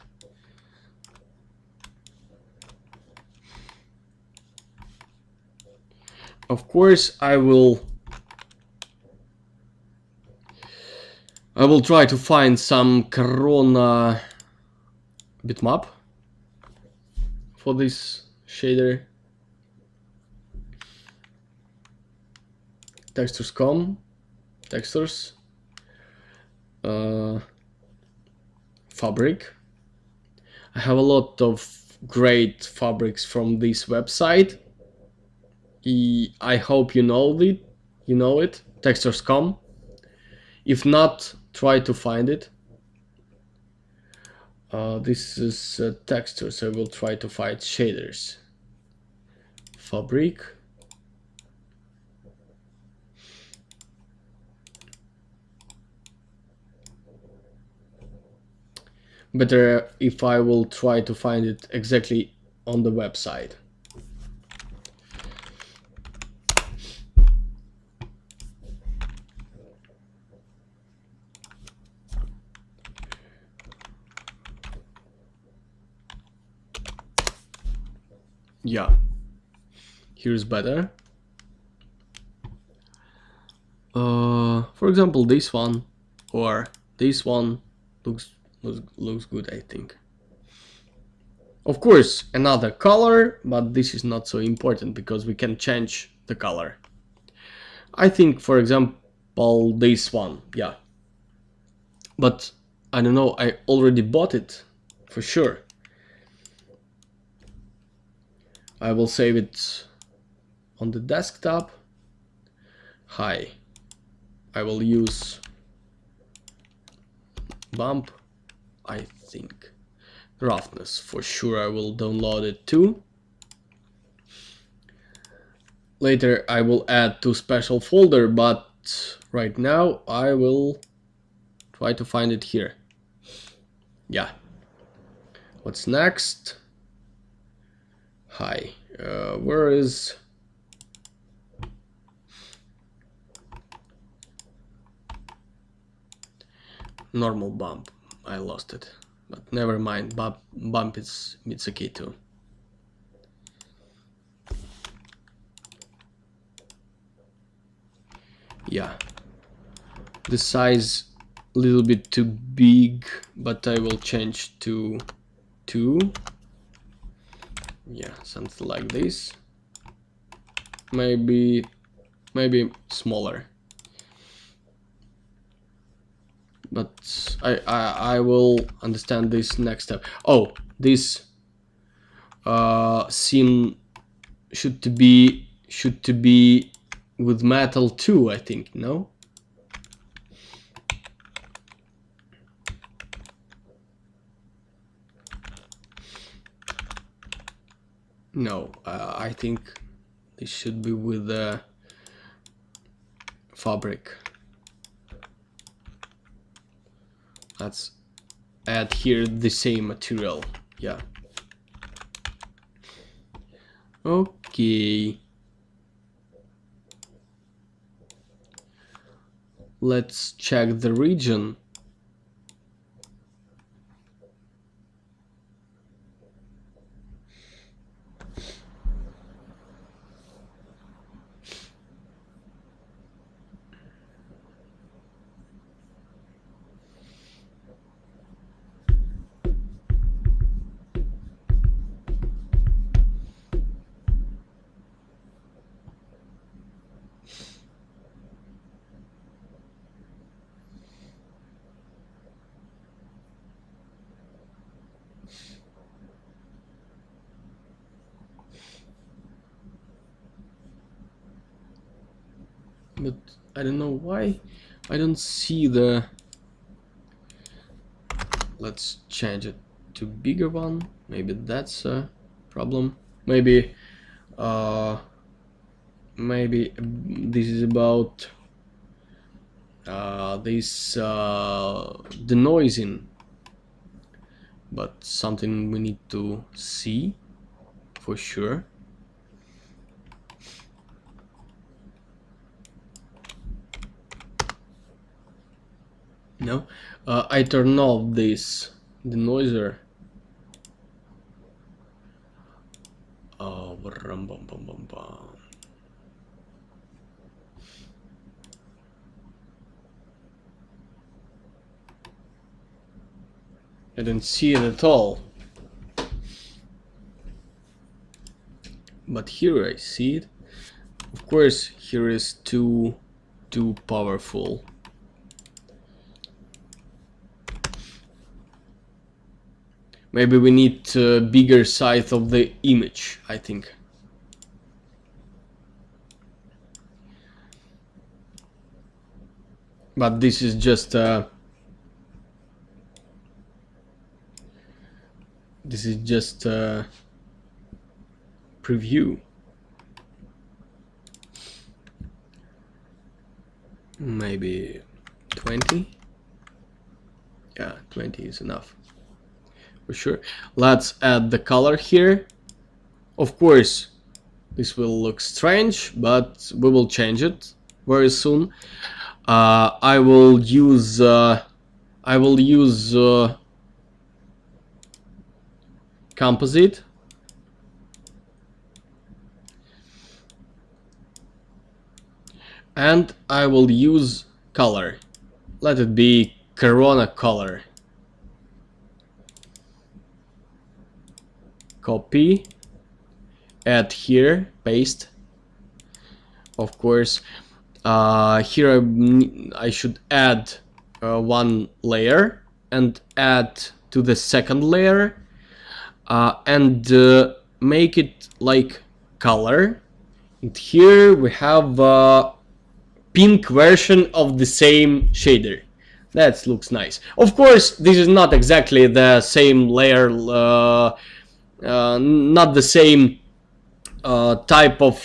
Of course, I will try to find some Corona bitmap for this shader. Textures.com, textures, fabric. I have a lot of great fabrics from this website. I hope you know it. Textures.com. If not, try to find it. This is textures. I will try to find shaders. Fabric. Better if I will try to find it exactly on the website. Yeah, here's better. For example, this one or this one looks good, I think. Of course, another color, but this is not so important because we can change the color. I think, for example, this one, yeah. But I don't know, I already bought it for sure. I will save it on the desktop. Hi. I will use bump, I think. Roughness, for sure I will download it too. Later I will add to special folder, but right now I will try to find it here. Yeah. What's next? Hi. Where is... normal bump? I lost it, but never mind. Bump is Mitsuki too. Yeah, the size a little bit too big, but I will change to 2. Yeah, something like this. Maybe smaller, but I will understand this next step. Oh, this scene should to be with metal too, I think. No, I think this should be with the fabric. Let's add here the same material. Yeah. Okay. Let's check the region. But I don't know why I don't see the... Let's change it to bigger one. Maybe that's a problem. Maybe this is about this denoising, but something we need to see for sure. No, I turn off this denoiser. Oh, bum, bum, bum, bum, bum. I don't see it at all, but here I see it. Of course, here is too powerful. Maybe we need a bigger size of the image, I think. But this is just preview. Maybe 20. Yeah, 20 is enough. For sure. Let's add the color here. Of course, this will look strange, but we will change it very soon. I will use composite, and I will use color. Let it be Corona color. Copy, add here, paste. Of course, here I should add one layer and add to the second layer and make it like color. And here we have a pink version of the same shader. That looks nice. Of course, this is not exactly the same layer, not the same type of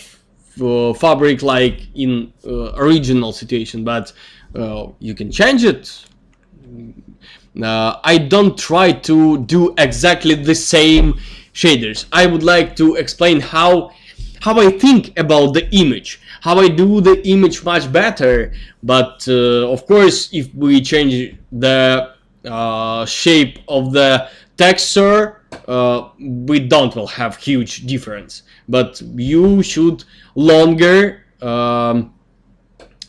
fabric like in original situation, but you can change it. I don't try to do exactly the same shaders. I would like to explain how I think about the image, how I do the image much better. But of course, if we change the shape of the texture, we will have huge difference. But you should longer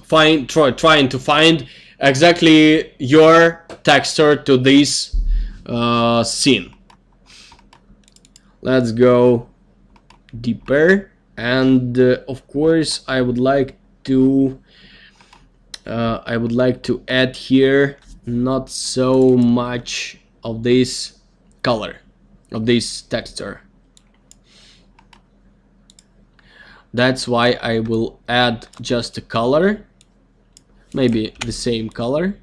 trying to find exactly your texture to this scene. Let's go deeper, and of course I would like to add here not so much of this color, of this texture. That's why I will add just a color, maybe the same color,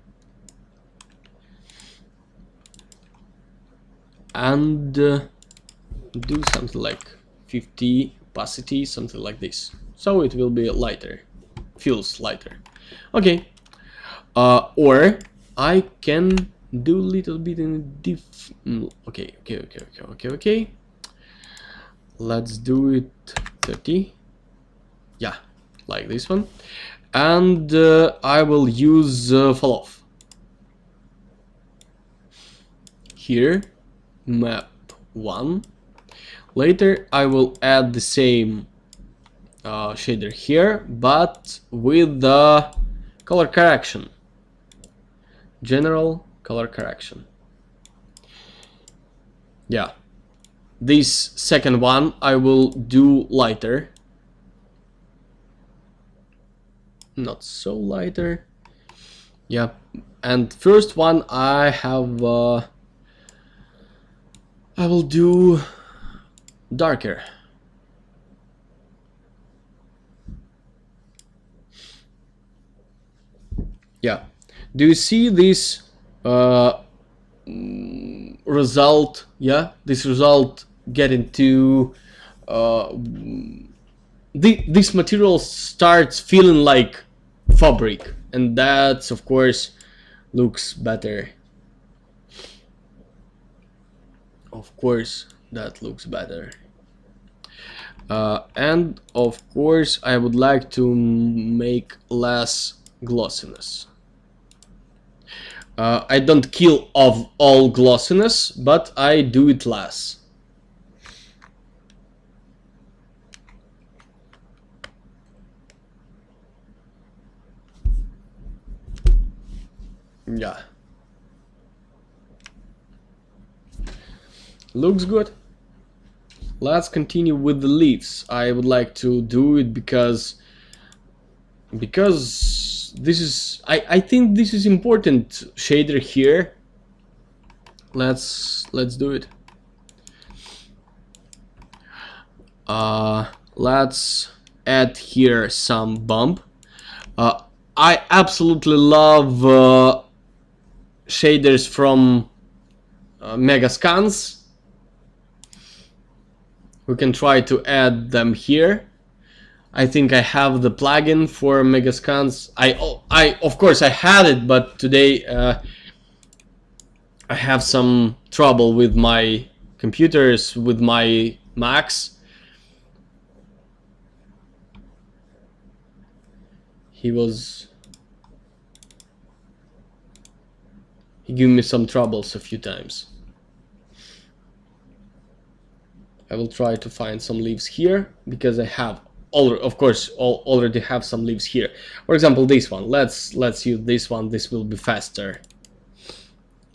and do something like 50 opacity, something like this, so it will be lighter, feels lighter. Okay, or I can do a little bit in okay. Let's do it 30. Yeah, like this one, and I will use fall off here, map 1. Later I will add the same shader here, but with the color correction, general color correction. Yeah, this second one I will do lighter, not so lighter. Yeah, and first one I have I will do darker. Yeah, do you see this result? Yeah, this result getting to this material starts feeling like fabric, and that's of course looks better. Of course that looks better. And of course I would like to make less glossiness. I don't kill off all glossiness, but I do it less. Yeah, looks good. Let's continue with the leaves. I would like to do it because this is I think this is important shader here. Let's do it. Let's add here some bump. I absolutely love shaders from Megascans. We can try to add them here. I think I have the plugin for Megascans. I of course I had it, but today I have some trouble with my computers, with my Macs. He gave me some troubles a few times. I will try to find some leaves here because I have already have some leaves here. For example, this one. Let's use this one. This will be faster.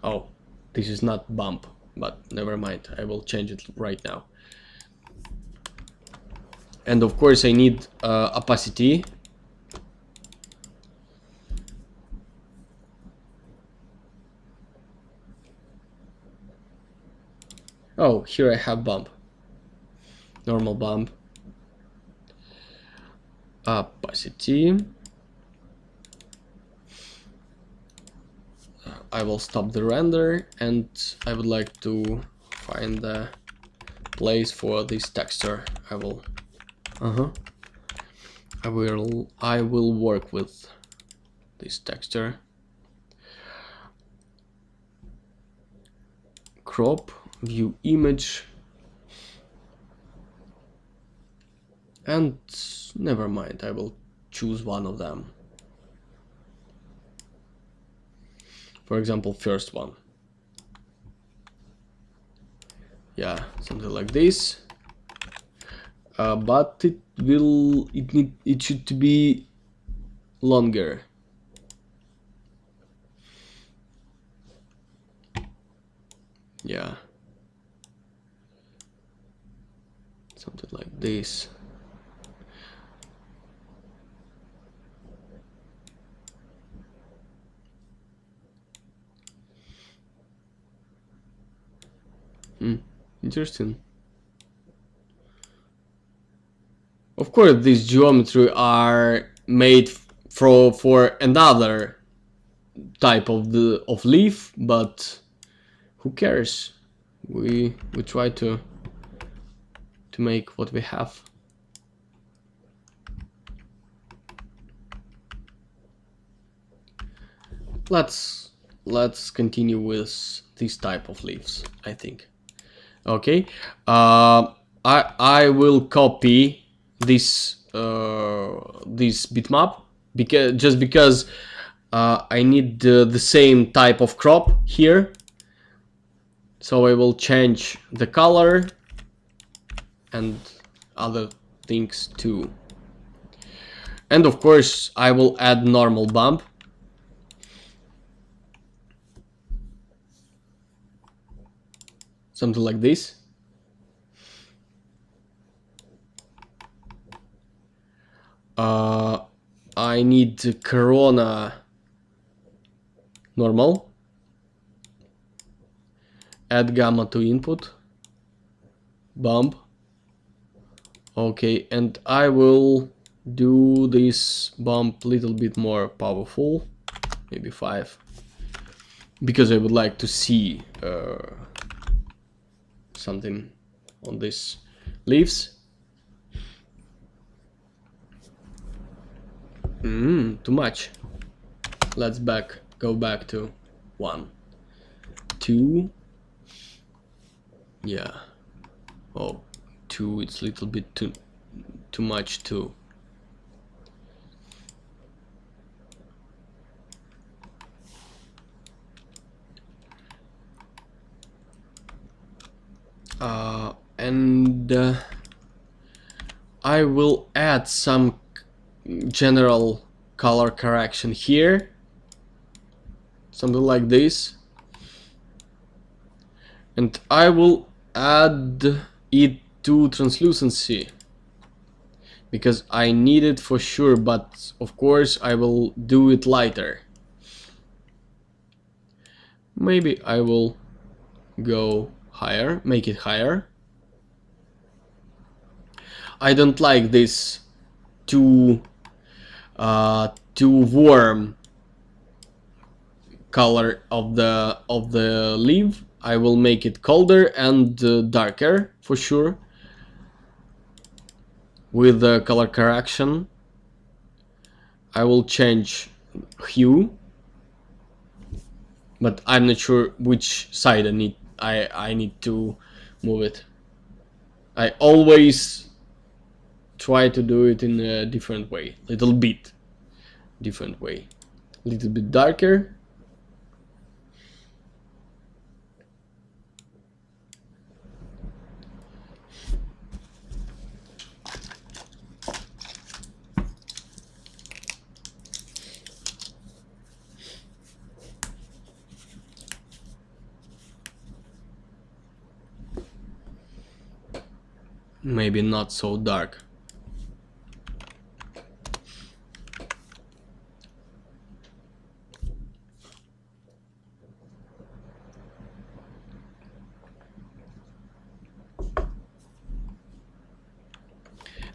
Oh, this is not bump, but never mind. I will change it right now. And of course I need opacity. Oh, here I have bump. Normal bump. Opacity. I will stop the render, and I would like to find the place for this texture. I will work with this texture. Crop, view image, and never mind, I will choose one of them. For example, first one. Yeah, something like this. But it should be longer. Yeah, something like this. Interesting. Of course, these geometry are made for another type of leaf, but who cares? We try to make what we have. Let's continue with this type of leaves, I think. Okay, I will copy this this bitmap because I need the same type of crop here. So I will change the color and other things too. And of course I will add normal bump. Something like this. I need corona normal. Add gamma to input. Bump. Okay, and I will do this bump a little bit more powerful, maybe 5, because I would like to see something on these leaves. Too much. Let's go back to 1, 2. Yeah. Oh, 2. It's a little bit too much too. And I will add some general color correction here, something like this, and I will add it to translucency because I need it for sure, but of course I will do it lighter. Maybe I will go higher, make it higher. I don't like this too warm color of the leaf. I will make it colder and darker for sure with the color correction. I will change hue, but I'm not sure which side I need to move it. I always try to do it in a different way, little bit different way, a little bit darker. Maybe not so dark.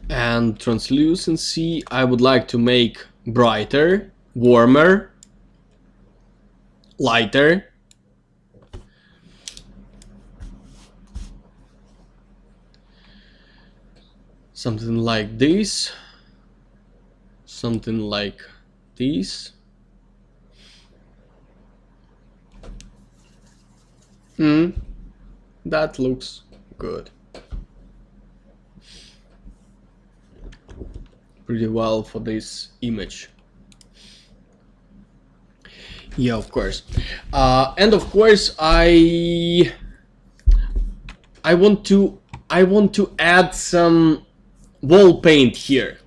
And translucency I would like to make brighter, warmer, lighter. Something like this, something like this. That looks good. Pretty well for this image. Yeah, of course. And of course I want to add some wall paint here.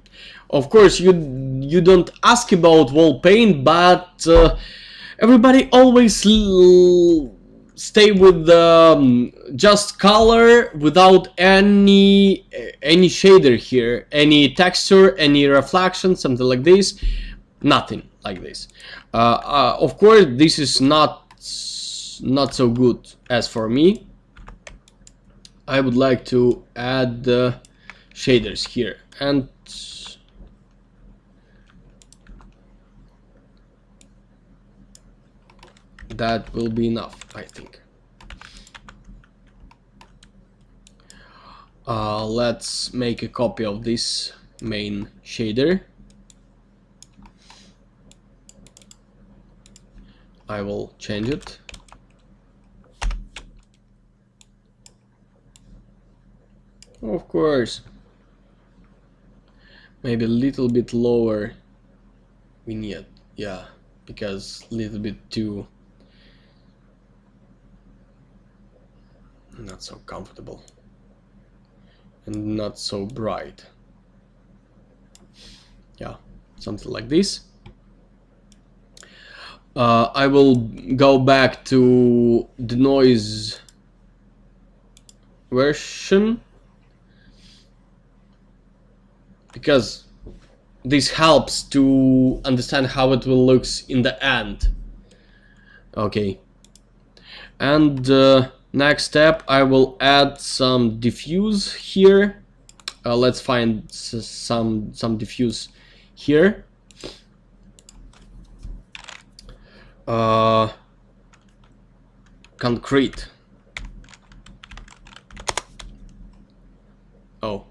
Of course, you don't ask about wall paint, but everybody always stay with just color without any shader here, any texture, any reflection, something like this. Nothing like this. Of course, this is not so good as for me. I would like to add shaders here, and that will be enough, I think. Let's make a copy of this main shader. I will change it. Of course, maybe a little bit lower vignette, yeah, because a little bit too not so comfortable and not so bright. Yeah, something like this. I will go back to the noise version, because this helps to understand how it will look in the end. Okay, and next step, I will add some diffuse here. Let's find some diffuse here. Concrete. Oh.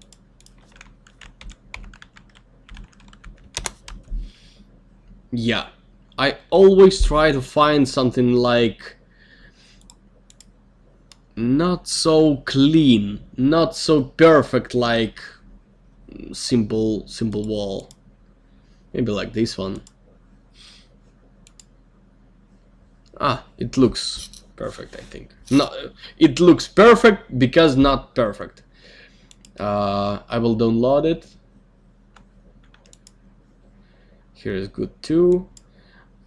Yeah, I always try to find something like not so clean, not so perfect like simple wall. Maybe like this one. Ah, it looks perfect, I think. No, it looks perfect because not perfect. I will download it. Here is good too.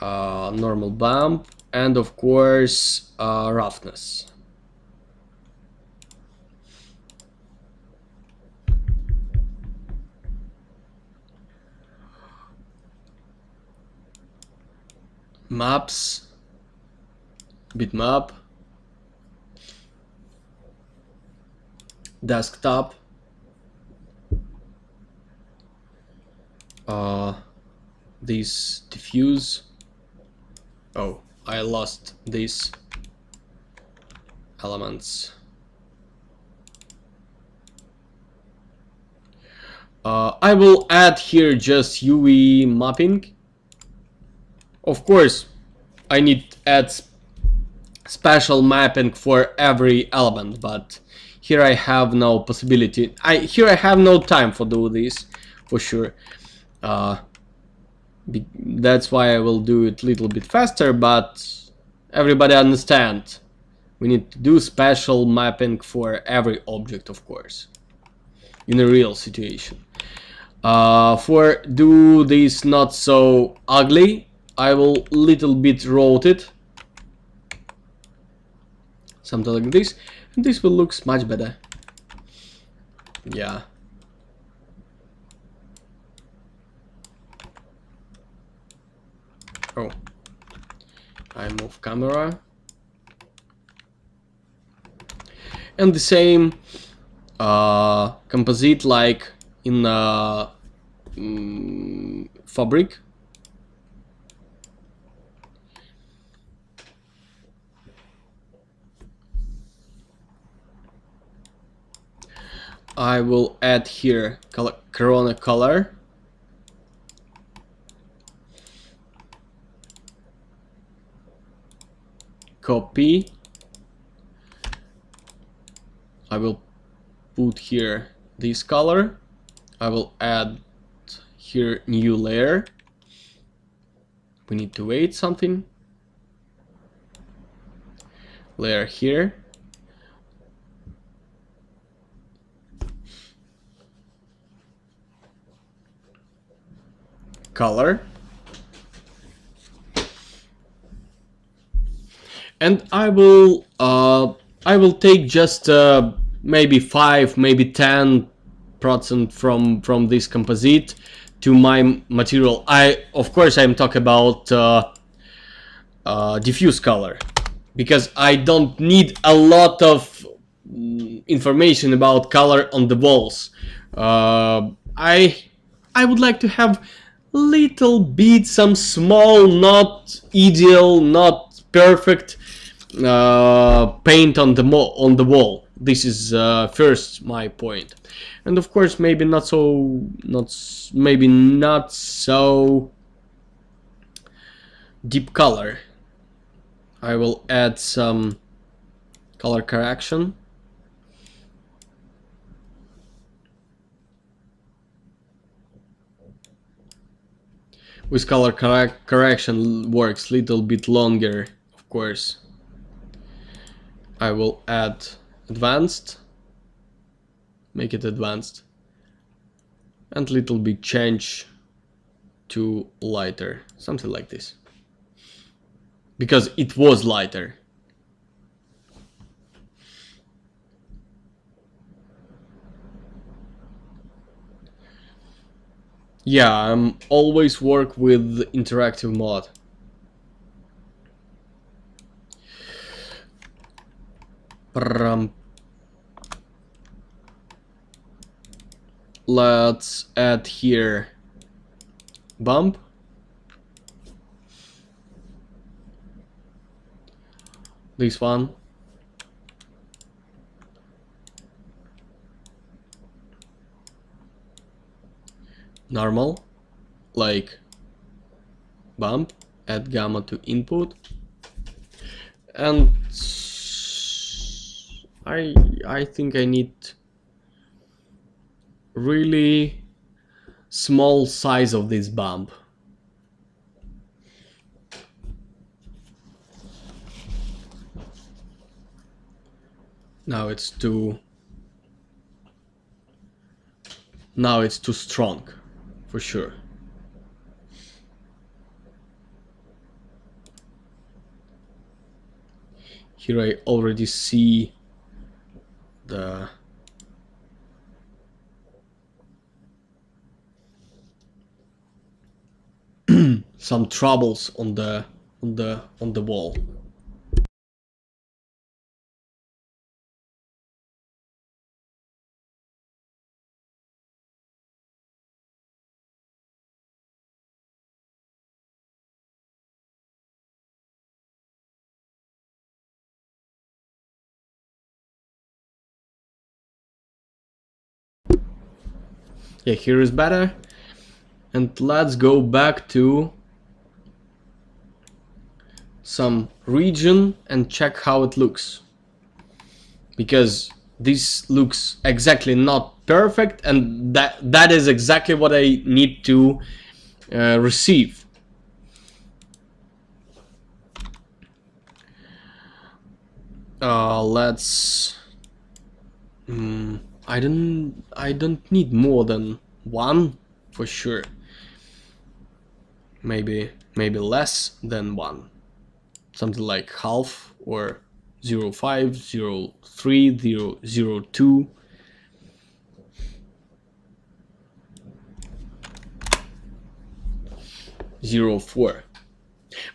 Normal bump, and of course roughness. Maps, bitmap, desktop, this diffuse. Oh, I lost these elements. I will add here just UV mapping. Of course, I need to add special mapping for every element, but here I have no possibility. Here I have no time for do this, for sure. That's why I will do it a little bit faster, but everybody understand. We need to do special mapping for every object, of course, in a real situation. For do this not so ugly, I will little bit rotate, something like this, and this will look much better. Yeah. Oh, I move camera, and the same composite like in fabric. I will add here corona color. Copy. I will put here this color. I will add here new layer. We need to wait something. Layer here. color, and I will take just maybe 5, maybe 10% from this composite to my material. Of course I'm talking about diffuse color, because I don't need a lot of information about color on the walls. I would like to have little bit, some small, not ideal, not perfect paint on the wall. This is first my point, and of course maybe not so deep color. I will add some color correction. With color correction works little bit longer, of course. I will add advanced, make it advanced, and little bit change to lighter, something like this, because it was lighter. Yeah, I'm always work with interactive mode. Let's add here bump. This one. Normal, like bump, add gamma to input, and I think I need really small size of this bump. Now it's too strong, for sure. Here I already see the some troubles on the wall. Yeah, here is better. And let's go back to some region and check how it looks, because this looks exactly not perfect, and that is exactly what I need to receive. Let's I don't need more than one, for sure. Maybe less than one, something like half, or 0.5, 0.3, 0.02. .04.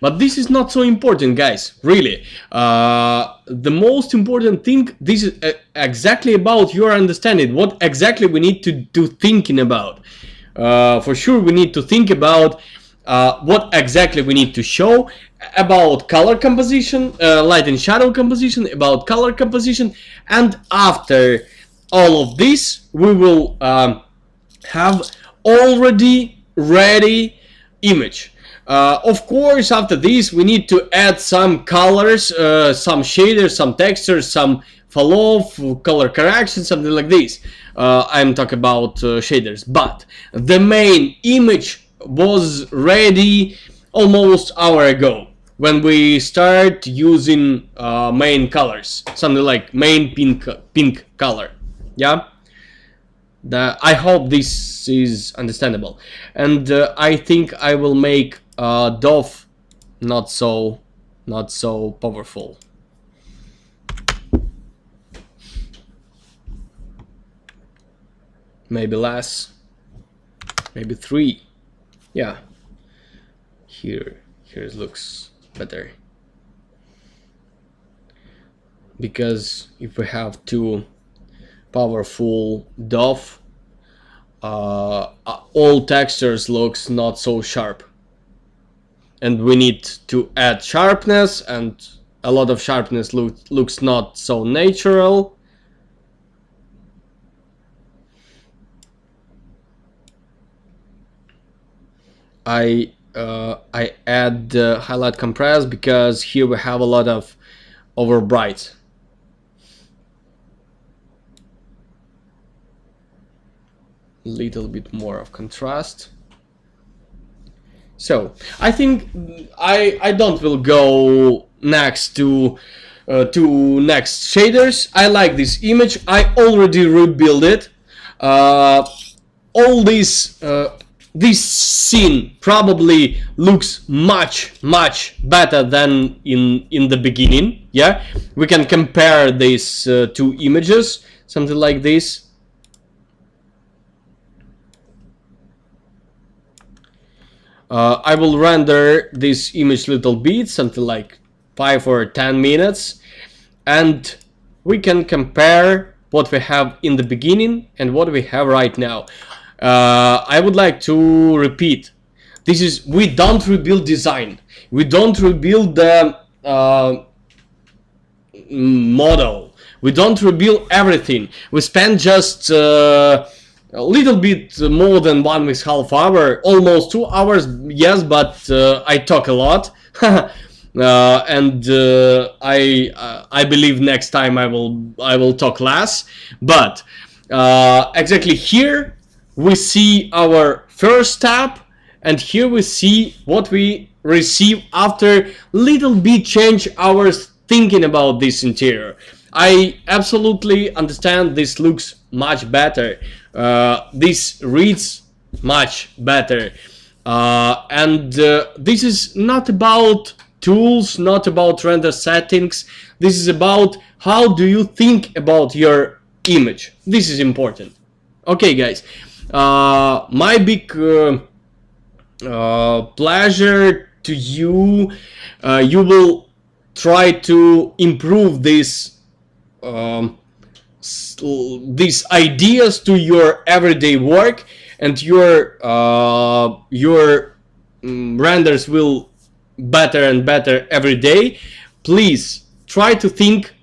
But this is not so important, guys, really. The most important thing, this is exactly about your understanding, what exactly we need to thinking about. For sure we need to think about what exactly we need to show about color composition, light and shadow composition, about color composition, and after all of this we will have already ready image. Of course, after this we need to add some colors, some shaders, some textures, some fall-off, color correction, something like this. I'm talking about shaders, but the main image was ready almost an hour ago when we start using main colors, something like main pink color. Yeah. I hope this is understandable. And I think I will make DOF not so powerful. Maybe less, maybe 3. Yeah, here it looks better, because if we have too powerful DOF, all textures looks not so sharp, and we need to add sharpness, and a lot of sharpness looks not so natural. I add highlight compress because here we have a lot of overbright. Little bit more of contrast. So I think I don't will go next to next shaders. I like this image. I already rebuilt it. All this scene probably looks much better than in the beginning. Yeah, we can compare these two images, something like this. I will render this image little bit, something like 5 or 10 minutes, and we can compare what we have in the beginning and what we have right now. I would like to repeat, this is, we don't rebuild design, we don't rebuild the model, we don't rebuild everything. We spend just a little bit more than 1.5 hours, almost 2 hours, yes, but I talk a lot. And I believe next time I will talk less. But exactly here we see our first step, and here we see what we receive after little bit change our thinking about this interior. I absolutely understand this looks much better. This reads much better. And this is not about tools, not about render settings. This is about how do you think about your image. This is important. Okay, guys. My big pleasure to you. You will try to improve this these ideas to your everyday work, and your renders will better and better every day. Please try to think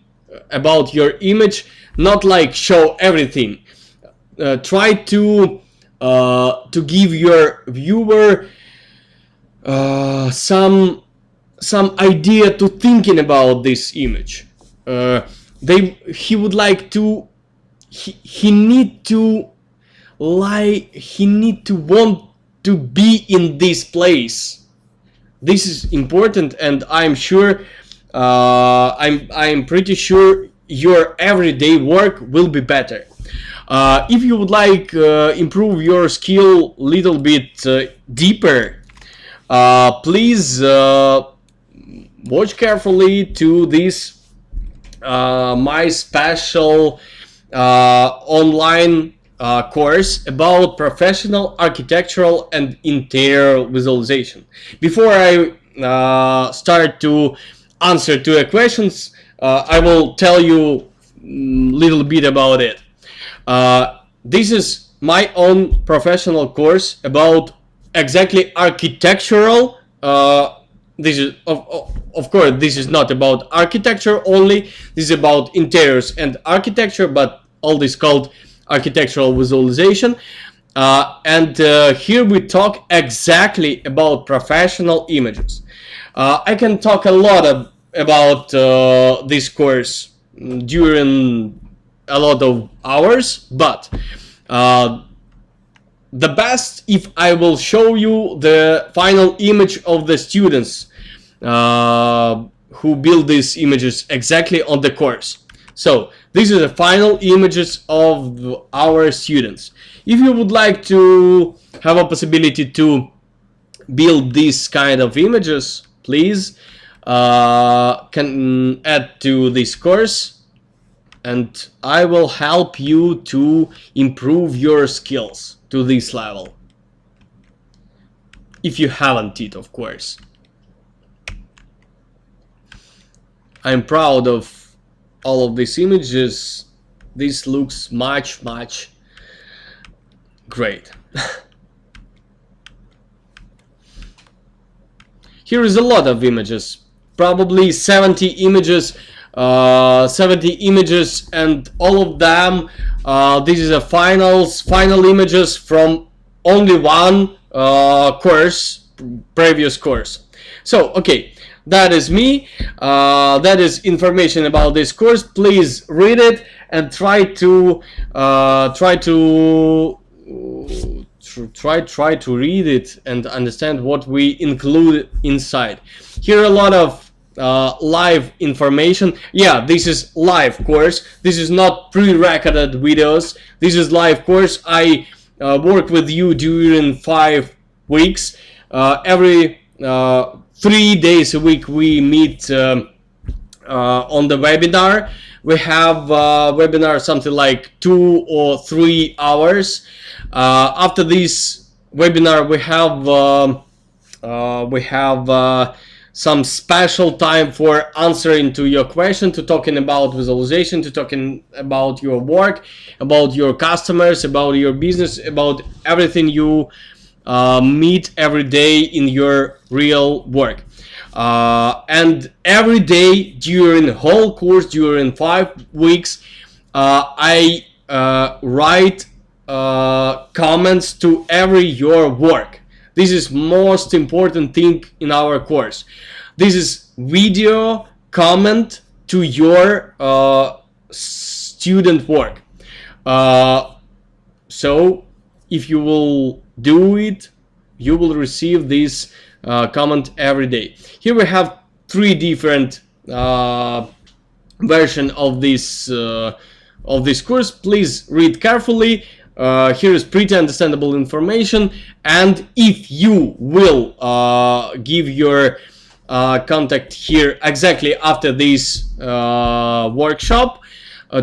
about your image, not like show everything. Try to give your viewer some idea to thinking about this image. He would like to, he need to want to be in this place. This is important, and I'm sure, I'm pretty sure your everyday work will be better. If you would like improve your skill a little bit deeper, please watch carefully to this my special online course about professional architectural and interior visualization. Before I start to answer to your questions, I will tell you a little bit about it. This is my own professional course about exactly architectural. This is of course this is not about architecture only. This is about interiors and architecture, but all this called architectural visualization. And here we talk exactly about professional images. I can talk a lot about this course during a lot of hours, but the best if I will show you the final image of the students who build these images exactly on the course. So these are the final images of our students. If you would like to have a possibility to build these kind of images, please can add to this course, and I will help you to improve your skills to this level, if you haven't yet, of course. I'm proud of all of these images. This looks much great. Here is a lot of images, probably 70 images, and all of them, this is a final images from only one previous course. So okay, that is me. That is information about this course. Please read it and try to read it and understand what we include inside. Here are a lot of live information. Yeah, this is live course. This is not pre-recorded videos. This is live course. I work with you during 5 weeks. Every 3 days a week we meet on the webinar. We have webinar something like 2 or 3 hours. After this webinar we have some special time for answering to your question, to talking about visualization, to talking about your work, about your customers, about your business, about everything you meet every day in your real work. And every day during the whole course, during 5 weeks, I write comments to every your work. This is most important thing in our course. This is video comment to your student work. So if you will do it, you will receive this comment every day. Here we have 3 different version of this course. Please read carefully. Here is pretty understandable information, and if you will give your contact here exactly after this workshop,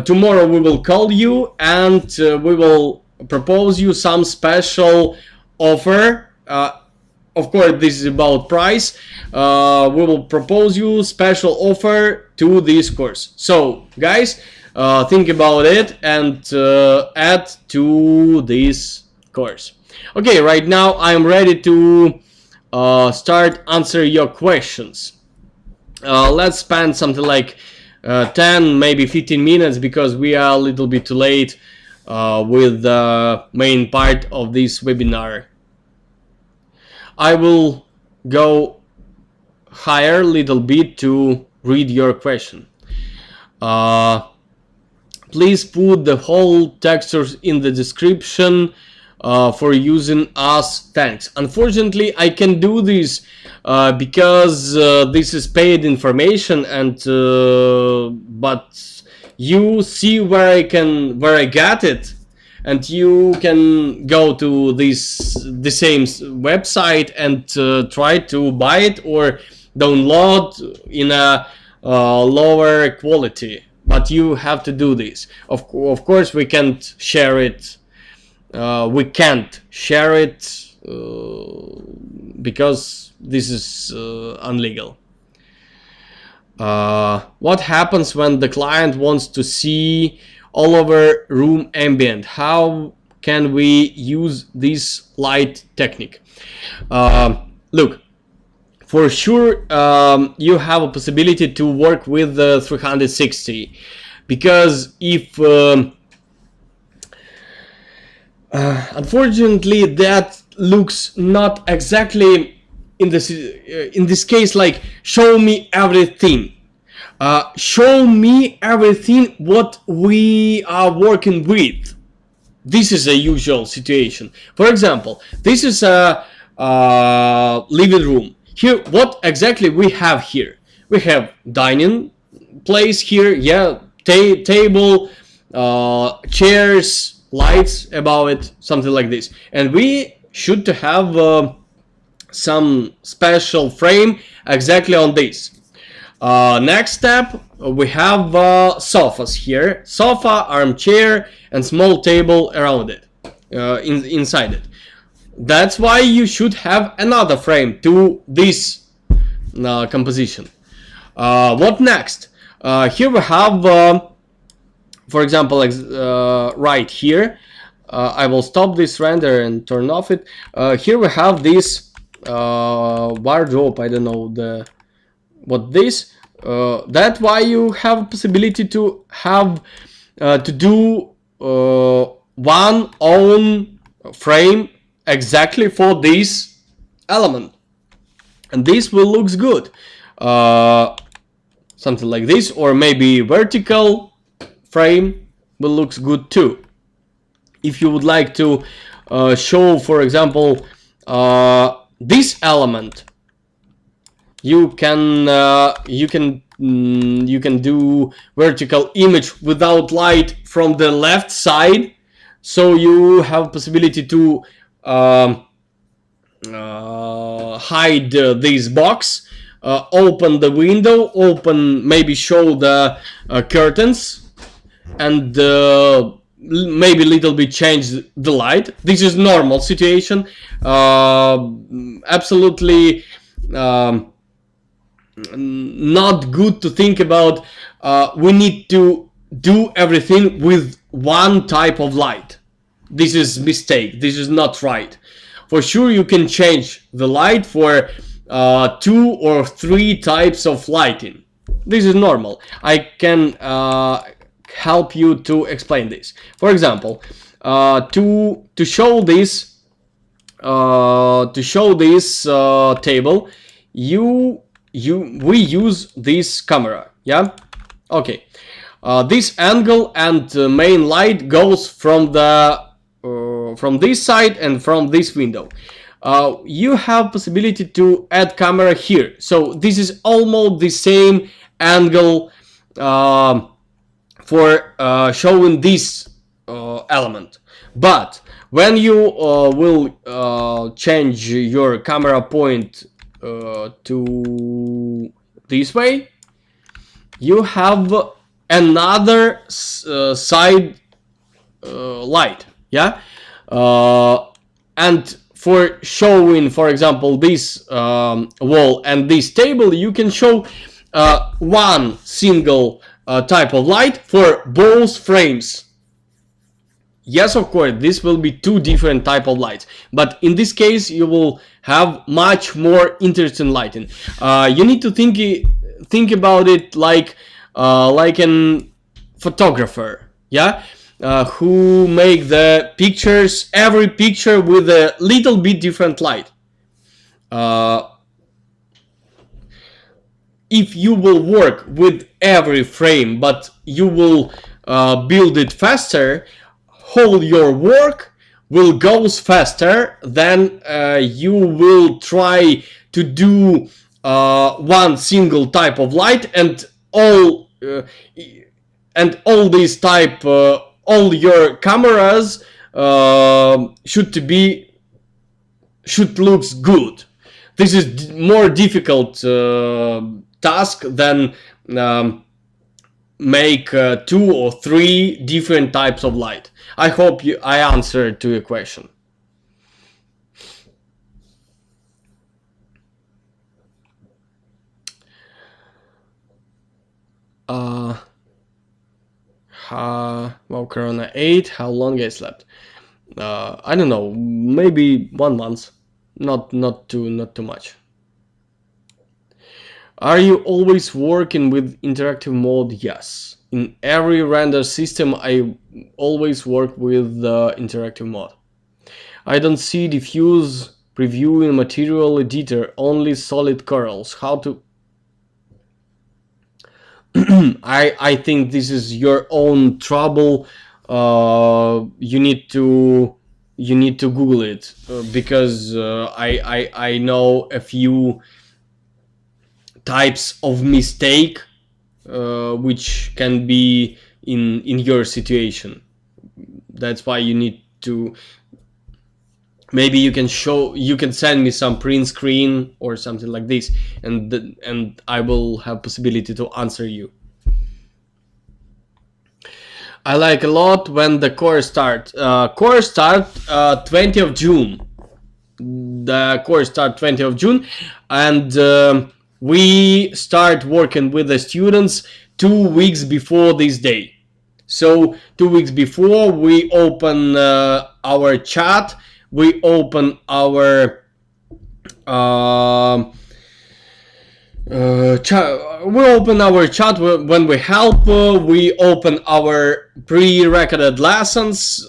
tomorrow we will call you and we will propose you some special offer. Of course, this is about price. We will propose you special offer to this course. So guys, think about it and add to this course. Okay, right now I'm ready to start answer your questions. Let's spend something like 10 maybe 15 minutes, because we are a little bit too late with the main part of this webinar. I will go higher a little bit to read your question. Please put the whole textures in the description for using us. Thanks. Unfortunately, I can do this because this is paid information, and but you see where I got it, and you can go to the same website and try to buy it or download in a lower quality. But you have to do this. Of course, we can't share it. Because this is illegal. What happens when the client wants to see all over room ambient? How can we use this light technique? Look, for sure you have a possibility to work with 360, because if unfortunately that looks not exactly in this case like show me everything. Show me everything what we are working with. This is a usual situation. For example, this is a living room. Here, what exactly we have here? We have dining place here. Yeah, table, chairs, lights above it, something like this. And we should have some special frame exactly on this. Next step, we have sofas here. Sofa, armchair, and small table around it, inside it. That's why you should have another frame to this composition. What next? Here we have, for example, right here. I will stop this render and turn off it. Here we have this wardrobe. I don't know what this. That's why you have a possibility to have to do one own frame exactly for this element, and this will looks good. Something like this, or maybe vertical frame will looks good too. If you would like to show, for example, this element, you can do vertical image without light from the left side, so you have possibility to hide this box, open the window, maybe show the curtains, and maybe little bit change the light. This is normal situation. Absolutely not good to think about we need to do everything with one type of light. This is mistake. This is not right. For sure you can change the light for 2 or 3 types of lighting. This is normal. I can help you to explain this. For example, to show this table, we use this camera. Yeah. Okay. This angle and main light goes from this side and from this window. You have possibility to add camera here, so this is almost the same angle for showing this element. But when you will change your camera point to this way, you have another side light. Yeah. And for showing, for example, this wall and this table, you can show one single type of light for both frames. Yes, of course, this will be 2 different type of lights, but in this case you will have much more interesting lighting. You need to think about it like an photographer. Yeah. Who make the pictures, every picture with a little bit different light. If you will work with every frame, but you will build it faster, whole your work will goes faster than you will try to do one single type of light and all these type. All your cameras should looks good. This is more difficult task than make 2 or 3 different types of light. I hope I answered to your question. Well, Corona 8, how long is left? I don't know, maybe 1 month, not too much. Are you always working with interactive mode? Yes, in every render system I always work with interactive mode. I don't see diffuse preview in material editor, only solid corals. How to I think this is your own trouble. You need to Google it, because I know a few types of mistake which can be in your situation. That's why you need to, maybe you can send me some print screen or something like this, and I will have possibility to answer you. I like a lot when the course start. Course start 20th of June. The course start 20th of June, and we start working with the students 2 weeks before this day. So 2 weeks before, we open our chat, we open our we open our chat when we help. We open our pre-recorded lessons.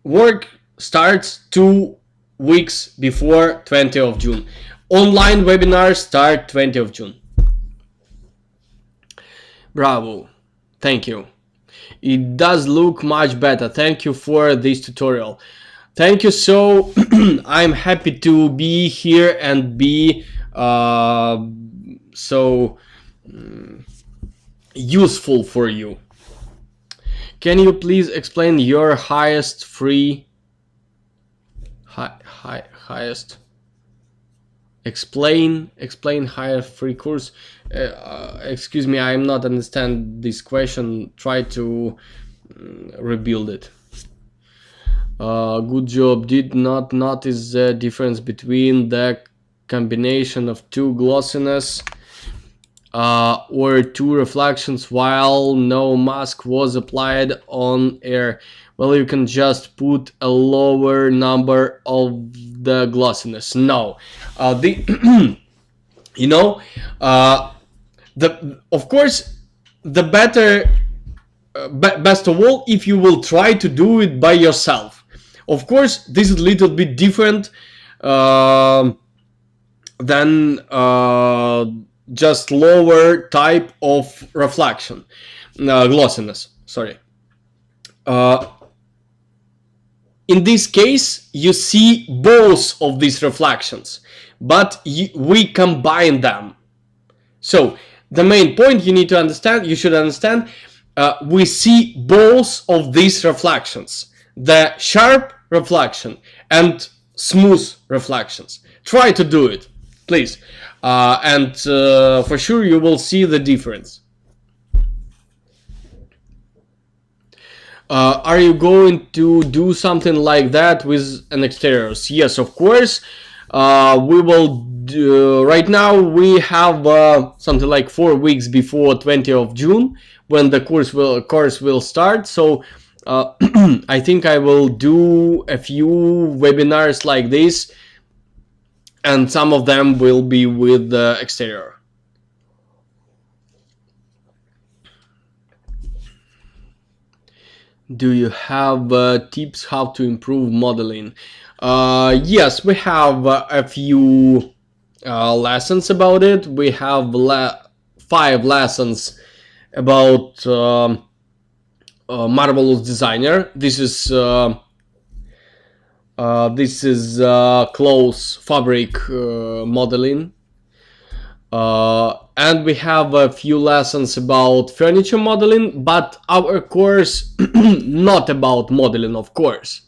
Work starts 2 weeks before 20th of June. Online webinars start 20th of June. Bravo. Thank you. It does look much better. Thank you for this tutorial. Thank you. So I'm happy to be here and be so useful for you. Can you please explain your highest free highest explain higher free course? Excuse me, I'm not understand this question. Try to rebuild it. Good job. Did not notice the difference between the combination of two glossiness or two reflections while no mask was applied on air. Well, you can just put a lower number of the glossiness. No, you know, of course, the better, best of all, if you will try to do it by yourself. Of course, this is a little bit different than just lower type of reflection, glossiness. Sorry. In this case, you see both of these reflections, but we combine them. So the main point you need to understand, you should understand, we see both of these reflections, the sharp reflection and smooth reflections. Try to do it, please, and for sure you will see the difference. Are you going to do something like that with an exteriors? Yes, of course. We will do, right now we have something like 4 weeks before 20th of June when the course will start. So I think I will do a few webinars like this, and some of them will be with the exterior. Do you have tips how to improve modeling? Yes, we have a few lessons about it. We have 5 lessons about Marvelous Designer. This is clothes fabric modeling. And we have a few lessons about furniture modeling, but our course not about modeling, of course.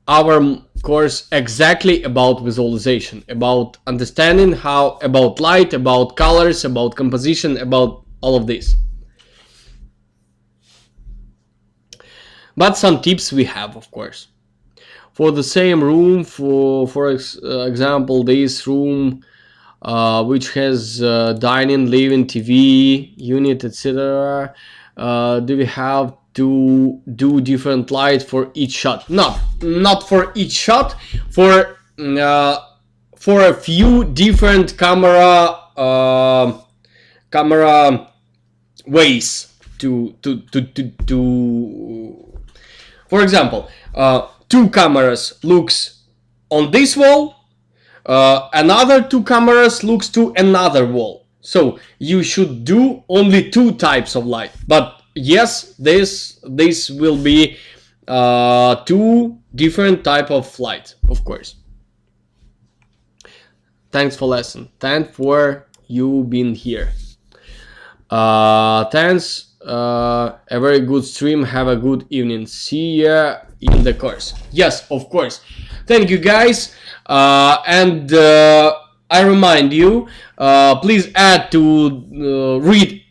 Our course exactly about visualization, about understanding how, about light, about colors, about composition, about all of this. But some tips we have, of course. For the same room, for example, this room, which has dining, living, TV unit, etc. Do we have to do different light for each shot? Not for each shot. For a few different camera ways to. For example, 2 cameras looks on this wall. Another 2 cameras looks to another wall. So you should do only 2 types of light. But yes, this will be 2 different type of light, of course. Thanks for lesson. Thanks for you being here. Thanks. A very good stream. Have a good evening. See ya in the course. Yes, of course. Thank you, guys. And I remind you, please add to read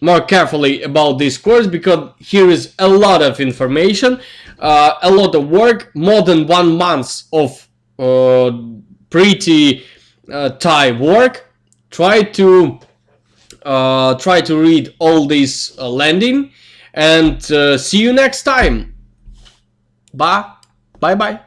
more carefully about this course, because here is a lot of information, a lot of work, more than 1 month of pretty tight work. Try to read all this landing, and see you next time. Bye bye.